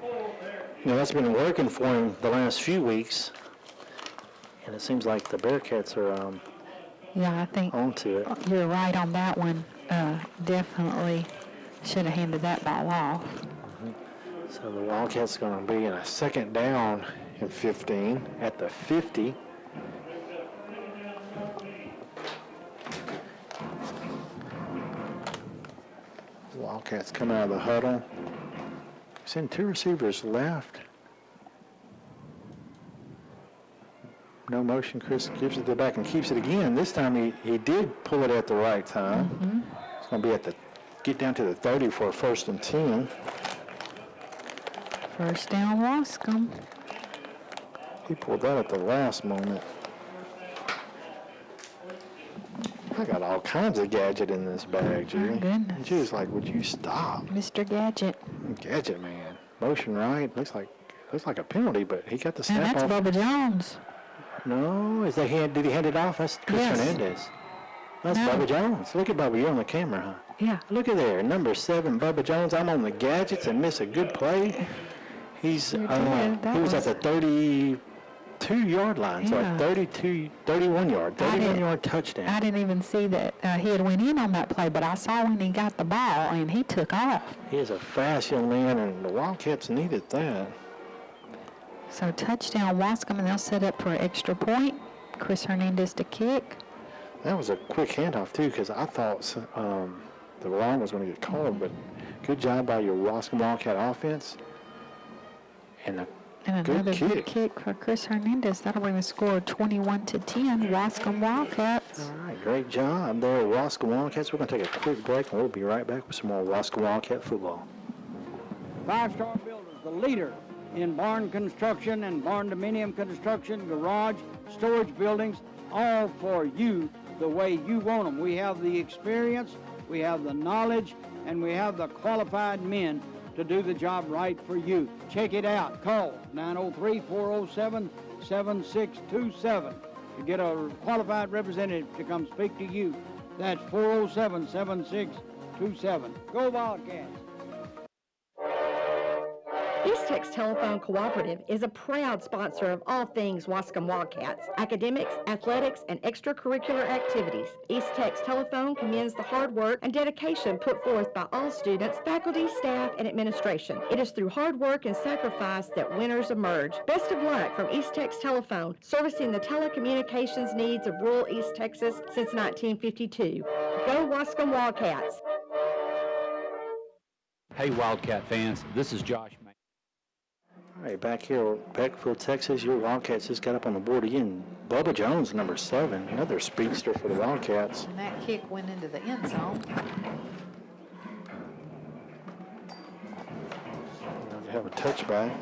You know, that's been working for him the last few weeks. And it seems like the Bearcats are Yeah, I think onto it. you're right on that one. Definitely should have handed that ball off. So the Wildcats going to be in a second down and 15 at the 50. Wildcats come out of the huddle. Send two receivers left. No motion. Chris gives it to the back and keeps it again. This time he did pull it at the right time. It's going to be at the get down to the 30 for a 1st and 10. First down, Waskom. He pulled that at the last moment. I got all kinds of gadget in this bag, Judy. My goodness. And she was like, would you stop? Mr. Gadget. Gadget man. Motion right. Looks like a penalty, but he got the And snap that's off. Bubba Jones. No, did he hand it off? That's Chris Yes. Hernandez. That's No. Bubba Jones. Look at Bubba. You're on the camera, huh? Yeah. Look at there. Number 7, Bubba Jones. I'm on the gadgets and miss a good play. He's You did. That he was at was- the 32-yard line. So Yeah. a 31-yard touchdown. I didn't even see that he had went in on that play, but I saw when he got the ball, and he took off. He is a fast young man, and the Wildcats needed that. So touchdown, Waskom, and they'll set up for an extra point. Chris Hernandez to kick. That was a quick handoff, too, because I thought the wrong was going to get called, but good job by your Waskom Wildcat offense. And a And good another kick. good kick for Chris Hernandez. That'll bring the score 21-10, Waskom Wildcats. All right, great job there, Waskom Wildcats. We're going to take a quick break, and we'll be right back with some more Waskom Wildcat football. Five Star Builders, the leader in barn construction and barn dominium construction, garage, storage buildings, all for you, the way you want them. We have the experience, we have the knowledge, and we have the qualified men to do the job right for you. Check it out. Call 903-407-7627 to get a qualified representative to come speak to you. That's 407-7627. Go Wildcats! East Texas Telephone Cooperative is a proud sponsor of all things Waskom Wildcats, academics, athletics, and extracurricular activities. East Texas Telephone commends the hard work and dedication put forth by all students, faculty, staff, and administration. It is through hard work and sacrifice that winners emerge. Best of luck from East Texas Telephone, servicing the telecommunications needs of rural East Texas since 1952. Go Waskom Wildcats! Hey, Wildcat fans, this is Josh May. All right, back here at Beckville, Texas, your Wildcats just got up on the board again. Bubba Jones, number 7, another speedster for the Wildcats. And that kick went into the end zone. They have a touchback.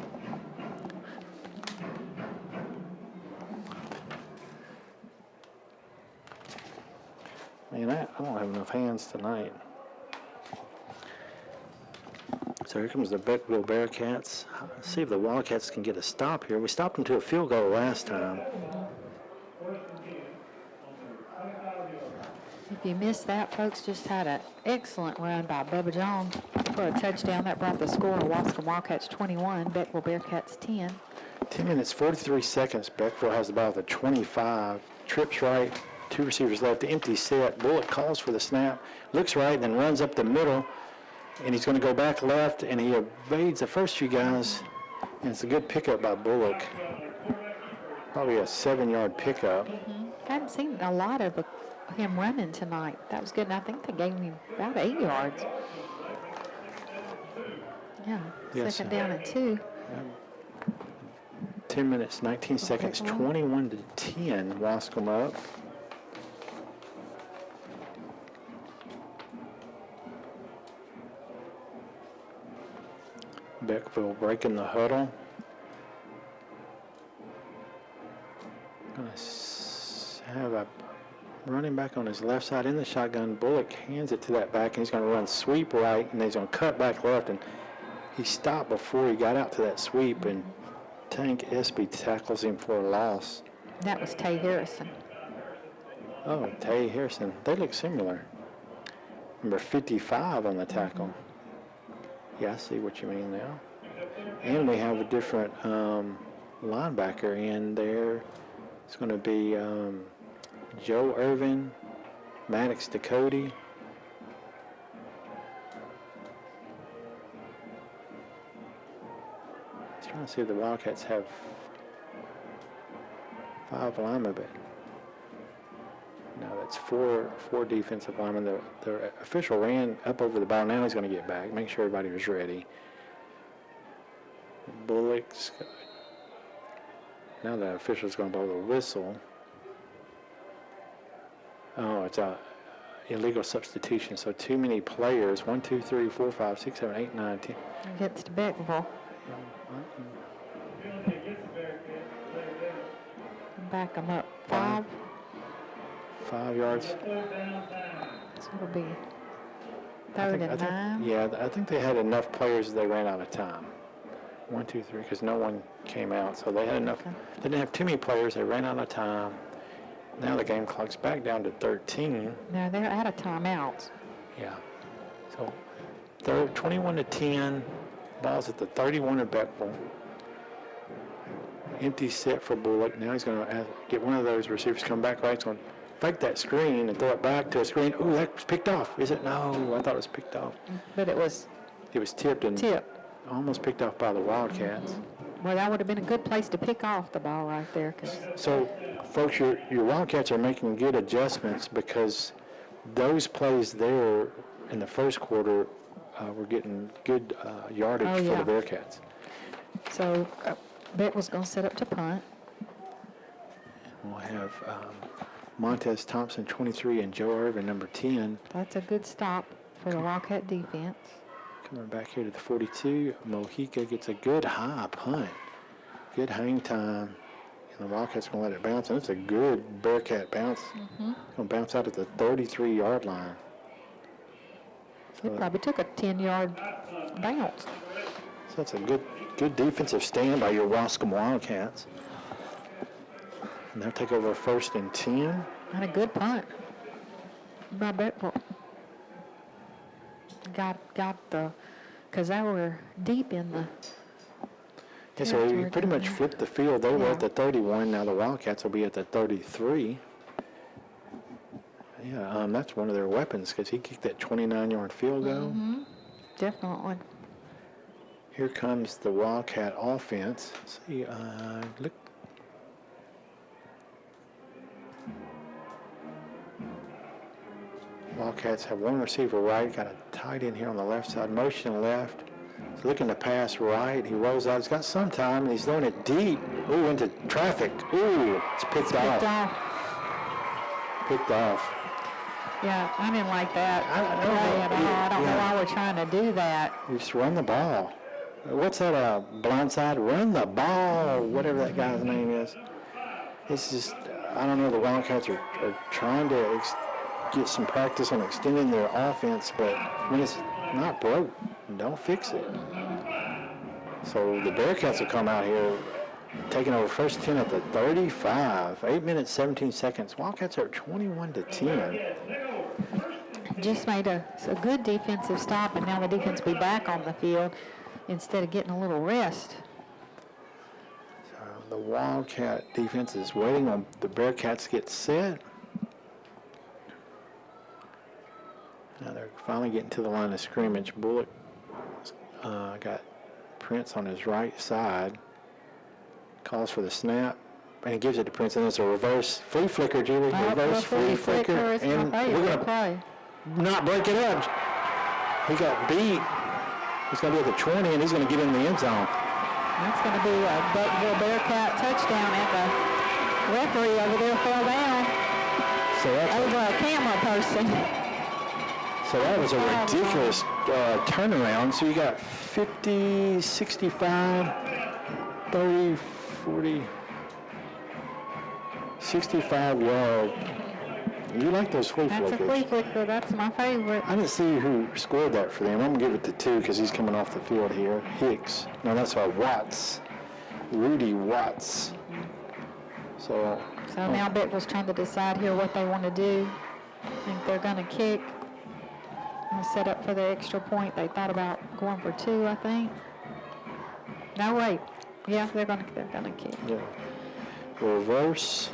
Man, I don't have enough hands tonight. So here comes the Beckville Bearcats. Let's see if the Wildcats can get a stop here. We stopped them to a field goal last time. If you missed that, folks, just had an excellent run by Bubba Jones for a touchdown. That brought the score to Waskom Wildcats 21, Beckville Bearcats 10. 10 minutes, 43 seconds. Beckville has about the 25. Trips right, 2 receivers left, empty set. Bullock calls for the snap, looks right, then runs up the middle. And he's going to go back left, and he evades the first few guys. And it's a good pickup by Bullock. Probably a 7-yard pickup. I haven't seen a lot of him running tonight. That was good, and I think they gave him about 8 yards. Yeah, Yes, second down and 2. 10 minutes, 19 seconds, 21-10. Waskom up. Beckville breaking the huddle. Gonna have a running back on his left side in the shotgun. Bullock hands it to that back, and he's going to run sweep right, and he's going to cut back left. And he stopped before he got out to that sweep, and Tank Espy tackles him for a loss. That was Tay Harrison. Oh, Tay Harrison. They look similar. Number 55 on the tackle. Yeah, I see what you mean now. And we have a different linebacker in there. It's going to be Joe Irvin, Maddox Ducote. Trying to see if the Wildcats have 5 linemen, but no, that's four defensive linemen. The official ran up over the ball. Now he's going to get back, make sure everybody was ready. Bullock's. Now the official's going to blow the whistle. Oh, it's a illegal substitution. So too many players. 1, 2, 3, 4, 5, 6, 7, 8, 9, 10. It gets to Beckville. Back them up. 5. 5 yards. So it'll be 3rd and 9. Yeah, I think they had enough players. They ran out of time. 1, 2, 3, because no one came out, so they had enough. Okay. They didn't have too many players. They ran out of time. Now the game clock's back down to 13. No, they're out of timeouts. Yeah. So 21-10. Ball's at the 31 of Beckville. Empty set for Bullock. Now he's going to get one of those receivers come back right. He's going to fake that screen and throw it back to a screen. Oh, that was picked off. Is it? No, I thought it was picked off. But it was It was tipped and almost picked off by the Wildcats. Well, that would have been a good place to pick off the ball right there. So, folks, your Wildcats are making good adjustments because those plays there in the first quarter were getting good yardage for the Bearcats. So, Beck was going to set up to punt. We'll have Montez Thompson, 23, and Joe Irvin, number 10. That's a good stop for the Wildcat defense. Coming back here to the 42, Mojica gets a good high punt. Good hang time. And the Wildcats going to let it bounce, and it's a good Bearcat bounce. Going to bounce out at the 33-yard line. It probably took a 10-yard bounce. So that's a good defensive stand by your Waskom Wildcats. And they'll take over 1st and 10. And a good punt by Beckville. Got the, because they were deep in the Yeah, so you territory pretty down much there. flipped the field. They were Yeah. at the 31. Now the Wildcats will be at the 33. Yeah, that's one of their weapons because he kicked that 29-yard field goal. Definitely. Here comes the Wildcat offense. See, look. Wildcats have one receiver right, got a tight end here on the left side, motion left. He's looking to pass right. He rolls out. He's got some time, and he's throwing it deep. Ooh, into traffic. Ooh, it's picked off. Picked off. Picked off. Yeah, I didn't like that I don't play know. at all. I don't know Yeah. why we're trying to do that. You just run the ball. What's that, blindside? Run the ball, whatever that guy's name is. It's just, I don't know, the Wildcats are trying to get some practice on extending their offense, but when it's not broke, don't fix it. So the Bearcats will come out here taking over 1st 10 at the 35. 8 minutes, 17 seconds. Wildcats are 21-10. Just made a good defensive stop, and now the defense will be back on the field instead of getting a little rest. The Wildcat defense is waiting on the Bearcats to get set. Now they're finally getting to the line of scrimmage. Bullock got Prince on his right side. Calls for the snap, and he gives it to Prince, and it's a reverse flea flicker, Julie. Reverse flea flicker, It's and my we're favorite going play. to not break it up. He got beat. He's going to be at the 20, and he's going to get in the end zone. That's going to be a Beckville Bearcat touchdown, and the referee over there fell down So that's over a camera person. So that was a ridiculous turnaround. So you got 50, 65, 30, 40, 65 yard. You like those flea That's a flickers. flea flicker. That's my favorite. I didn't see who scored that for them. I'm going to give it to 2 because he's coming off the field here. Hicks. No, that's Watts. Rudy Watts. So Now Beckville's trying to decide here what they want to do. I think they're going to kick. And set up for the extra point. They thought about going for 2, I think. No, wait. Yeah, they're gonna kick. yeah. Reverse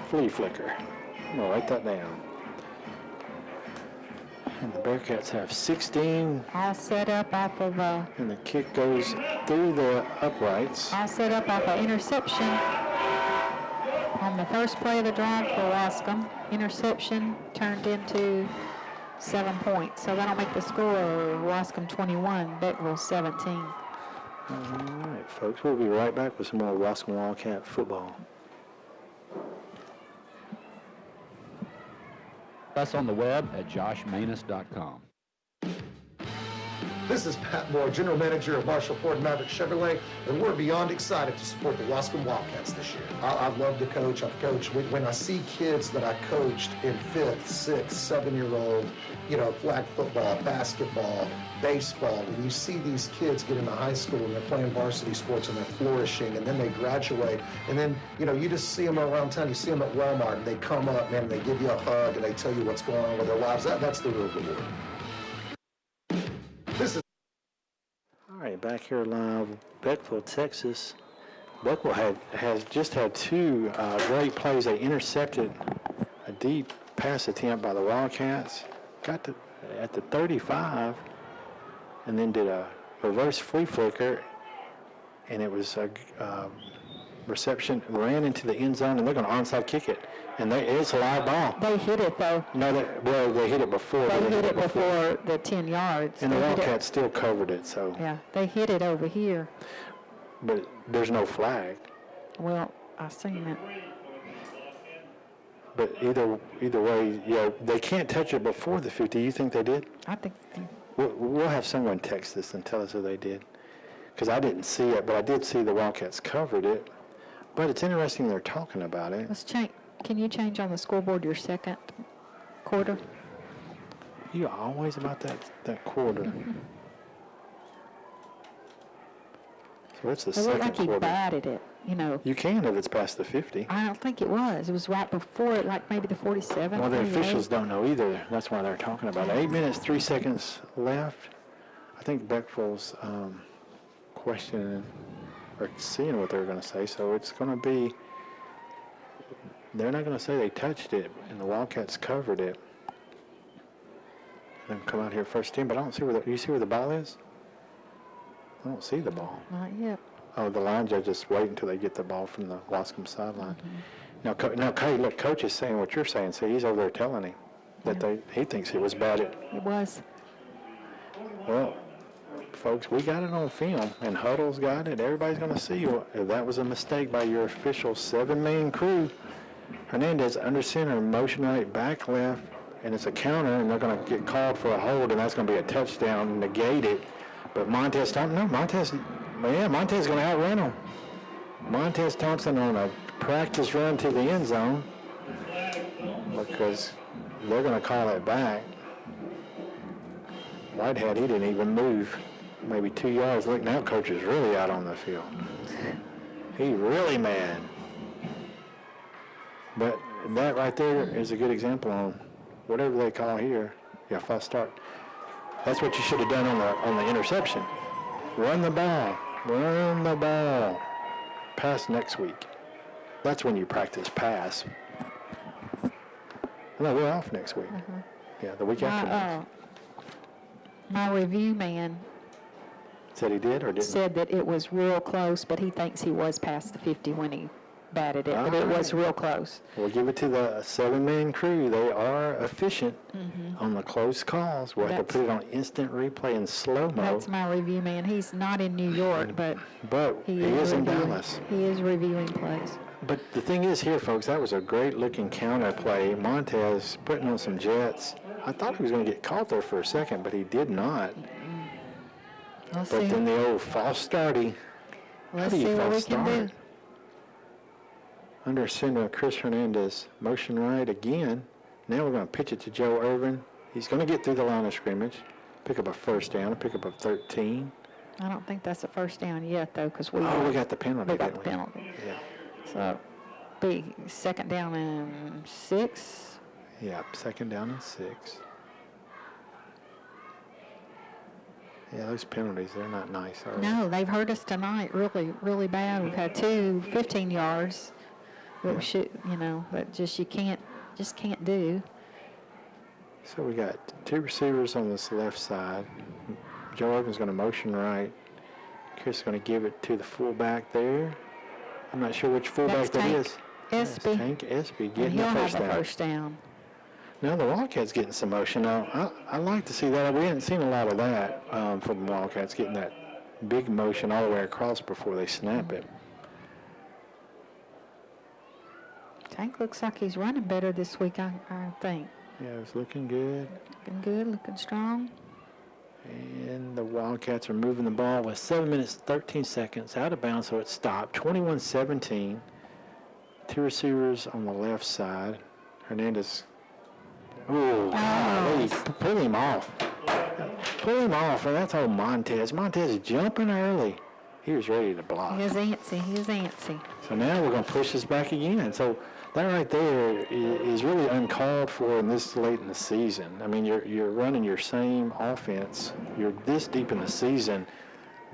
flea flicker. I'm going to write that down. And the Bearcats have 16. All set up off of And the kick goes through the uprights. all set up off an interception on the first play of the drive for Waskom. Interception turned into 7 points. So that'll make the score Waskom 21, Beckville 17. All right, folks, we'll be right back with some more Waskom Wildcat football. Us on the web at joshmanus.com. This is Pat Moore, General Manager of Marshall Ford Maverick Chevrolet, and we're beyond excited to support the Waskom Wildcats this year. I love to coach. I've coached. When I see kids that I coached in 5th, 6th, 7-year-old, flag football, basketball, baseball, and you see these kids get into high school and they're playing varsity sports and they're flourishing, and then they graduate, and then, you just see them around town. You see them at Walmart, and they come up, man, and they give you a hug, and they tell you what's going on with their lives. That's the real reward. This is All right, back here live, Beckville, Texas. Beckville has just had 2 great plays. They intercepted a deep pass attempt by the Wildcats, got at the 35, and then did a reverse flea flicker, and it was a reception, ran into the end zone, and they're going to onside kick it. And it's a live ball. They hit it, though. No, they hit it before. They hit it before the 10 yards. And the They hit it- Wildcats still covered it, so. Yeah, they hit it over here. But there's no flag. Well, I seen it. But either way, they can't touch it before the 50. You think they did? I think We'll have someone text us and tell us if they did. Because I didn't see it, but I did see the Wildcats covered it. But it's interesting they're talking about it. Let's change. Can you change on the scoreboard your second quarter? You're always about that quarter. So it's the It looked second like he quarter. batted it, you know. You can if it's past the 50. I don't think it was. It was right before it, like maybe the 47. Well, the 48. officials don't know either. That's why they're talking about it. 8 minutes, 3 seconds left. I think Beckville's questioning or seeing what they're going to say. So it's going to be, they're not going to say they touched it and the Wildcats covered it. Then come out here first team, but I don't see you see where the ball is? I don't see the ball. Not yet. Oh, the line judge just wait until they get the ball from the Waskom sideline. Now, look, Coach is saying what you're saying. See, he's over there telling him that he thinks it was batted. It was. Well, folks, we got it on film, and Huddle's got it. Everybody's going to see if that was a mistake by your official 7-man crew. Hernandez under center, motion right, back left, and it's a counter, and they're going to get called for a hold, and that's going to be a touchdown, negate it. But Montez Thompson, Montez's going to outrun him. Montez Thompson on a practice run to the end zone because they're going to call it back. Whitehead, he didn't even move. Maybe 2 yards. Look, now Coach is really out on the field. He really mad. But that right there is a good example on whatever they call here. Yeah, false start. That's what you should have done on the interception. Run the ball. Run the ball. Pass next week. That's when you practice pass. No, we're off next week. Yeah, the week after next. My review man Said he did or didn't? said that it was real close, but he thinks he was past the 50 when he batted it, but it was real close. We'll give it to the 7-man crew. They are efficient on the close calls. We'll have to put it on instant replay in slow-mo. That's my review man. He's not in New York, but he is in reviewing- Dallas. He is reviewing plays. But the thing is here, folks, that was a great-looking counter play. Montez putting on some jets. I thought he was going to get caught there for a second, but he did not. Let's But see. then the old false starty. Let's How do you see what we false can do. start? Under center, Chris Hernandez, motion right again. Now we're going to pitch it to Joe Irvin. He's going to get through the line of scrimmage, pick up a first down, pick up a 13. I don't think that's a first down yet, though, because we got the penalty, we got didn't the we? penalty. Yeah. So, be second down and 6. Yeah, second down and 6. Yeah, those penalties, they're not nice, are they? No, they've hurt us tonight really, really bad. We've had 2 15 yards that we should, that you can't do. So we got 2 receivers on this left side. Joe Irvin's going to motion right. Chris is going to give it to the fullback there. I'm not sure which fullback That's Tank is. Espy. Tank Espy And getting he'll the have first a down. first down. Now the Wildcats getting some motion. Now I like to see that. We hadn't seen a lot of that from the Wildcats, getting that big motion all the way across before they snap it. Tank looks like he's running better this week, I think. Yeah, it's looking good. Looking good, looking strong. And the Wildcats are moving the ball with 7 minutes, 13 seconds out of bounds, so it stopped. 21-17. 2 receivers on the left side. Hernandez. Ooh, golly, pull him off. Pull him off, and that's old Montez. Montez is jumping early. He was ready to block. He is antsy. So now we're going to push this back again. So that right there is really uncalled for in this late in the season. I mean, you're running your same offense. You're this deep in the season.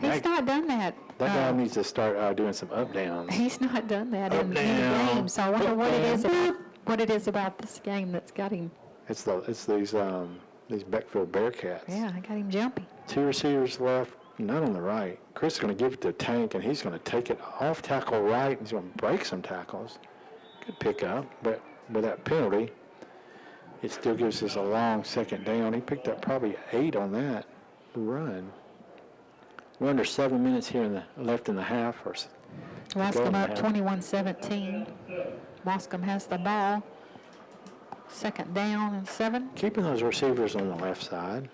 He's not done that. That guy needs to start doing some up downs. He's not done that in any down, game. So I wonder what it is about this game that's got him. It's these Beckville Bearcats. Yeah, I got him jumping. 2 receivers left, none on the right. Chris is going to give it to Tank, and he's going to take it off tackle right. He's going to break some tackles. Good pickup, but with that penalty, it still gives us a long second down. He picked up probably 8 on that run. We're under 7 minutes here left in the half. Waskom up 21-17. Waskom has the ball. Second down and 7. Keeping those receivers on the left side.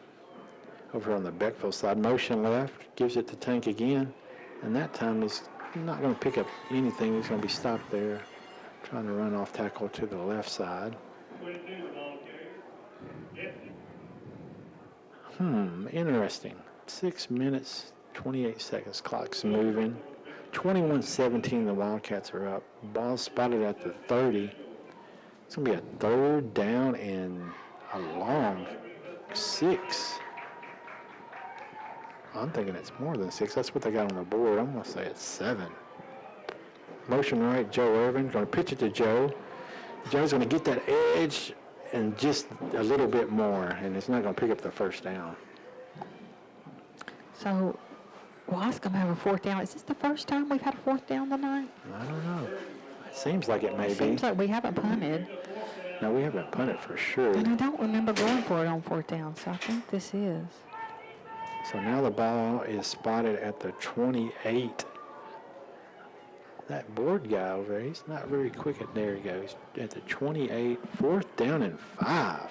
Over on the Beckville side, motion left, gives it to Tank again, and that time he's not going to pick up anything. He's going to be stopped there, trying to run off tackle to the left side. Interesting. 6 minutes, 28 seconds. Clock's moving. 21-17, the Wildcats are up. Ball spotted at the 30. It's going to be a third down and a long 6. I'm thinking it's more than 6. That's what they got on the board. I'm going to say it's 7. Motion right, Joe Irvin. Going to pitch it to Joe. Joe's going to get that edge and just a little bit more, and it's not going to pick up the first down. So, Waskom have a 4th down. Is this the first time we've had a 4th down tonight? I don't know. It seems like it may be. Seems like we haven't punted. No, we haven't punted for sure. And I don't remember going for it on 4th down, so I think this is. So now the ball is spotted at the 28. That board guy over there, he's not very quick at, there he goes, at the 28, 4th down and 5.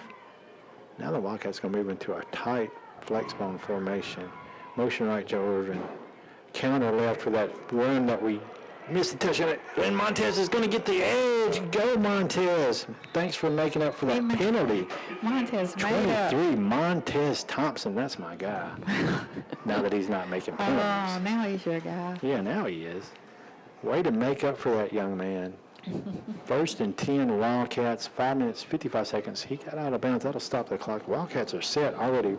Now the Wildcats going to move into a tight flex bone formation. Motion right, Joe Irvin. Counter left for that run that we missed the touchdown. And Montez is going to get the edge. Go, Montez. Thanks for making up for that penalty. Montez made up. 23, Montez Thompson. That's my guy. Now that he's not making penalties. Oh, now he's your guy. Yeah, now he is. Way to make up for that young man. 1st and 10, Wildcats, 5 minutes, 55 seconds. He got out of bounds. That'll stop the clock. Wildcats are set already.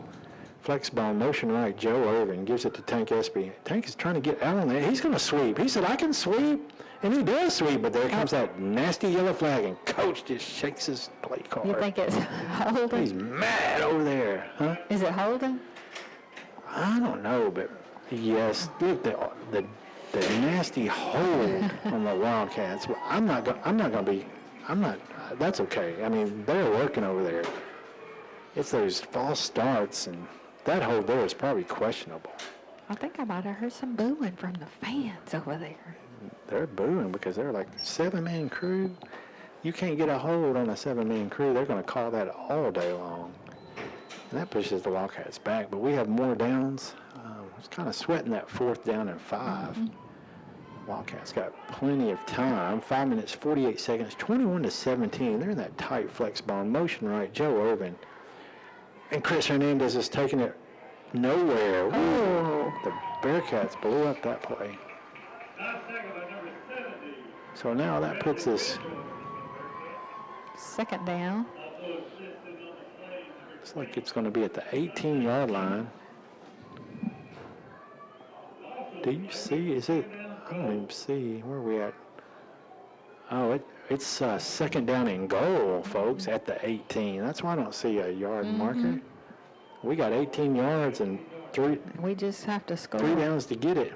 Flex ball, motion right, Joe Irvin gives it to Tank Espy. Tank is trying to get out on there. He's going to sweep. He said, I can sweep. And he does sweep, but there comes that nasty yellow flag, and Coach just shakes his play card. You think it's holding? He's mad over there. Huh? Is it holding? I don't know, but yes, look, the nasty hold on the Wildcats. That's okay. I mean, they're working over there. It's those false starts, and that hold there is probably questionable. I think I might have heard some booing from the fans over there. They're booing because they're like 7-man crew. You can't get a hold on a 7-man crew. They're going to call that all day long. And that pushes the Wildcats back, but we have more downs. It's kind of sweating that 4th down and 5. Wildcats got plenty of time. 5 minutes, 48 seconds, 21-17. They're in that tight flex bone. Motion right, Joe Irvin. And Chris Hernandez is taking it nowhere. Oh. The Bearcats blew up that play. So now that puts us 2nd down. Looks like it's going to be at the 18-yard line. Do you see? Is it? I don't even see. Where are we at? Oh, it's 2nd down and goal, folks, at the 18. That's why I don't see a yard marker. We got 18 yards and 3. We just have to score. 3 downs to get it.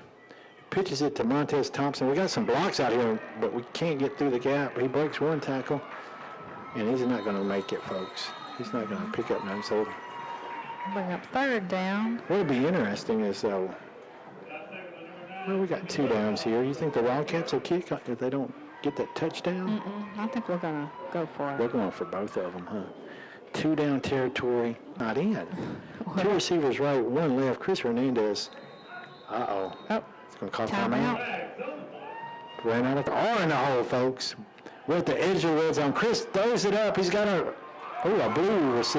Pitches it to Montez Thompson. We got some blocks out here, but we can't get through the gap. He breaks one tackle, and he's not going to make it, folks. He's not going to pick up none. So Bring up 3rd down. what'll be interesting is, well, we got 2 downs here. You think the Wildcats will kick if they don't get that touchdown? I think we're going to go for They're it. going for both of them, huh? 2 down territory, not in. 2 receivers right, 1 left. Chris Hernandez. Uh-oh. Oh, It's going to call timeout. Ran out of the R in the hole, folks. We're at the edge of the red zone. Chris throws it up. He's got a blue receiver.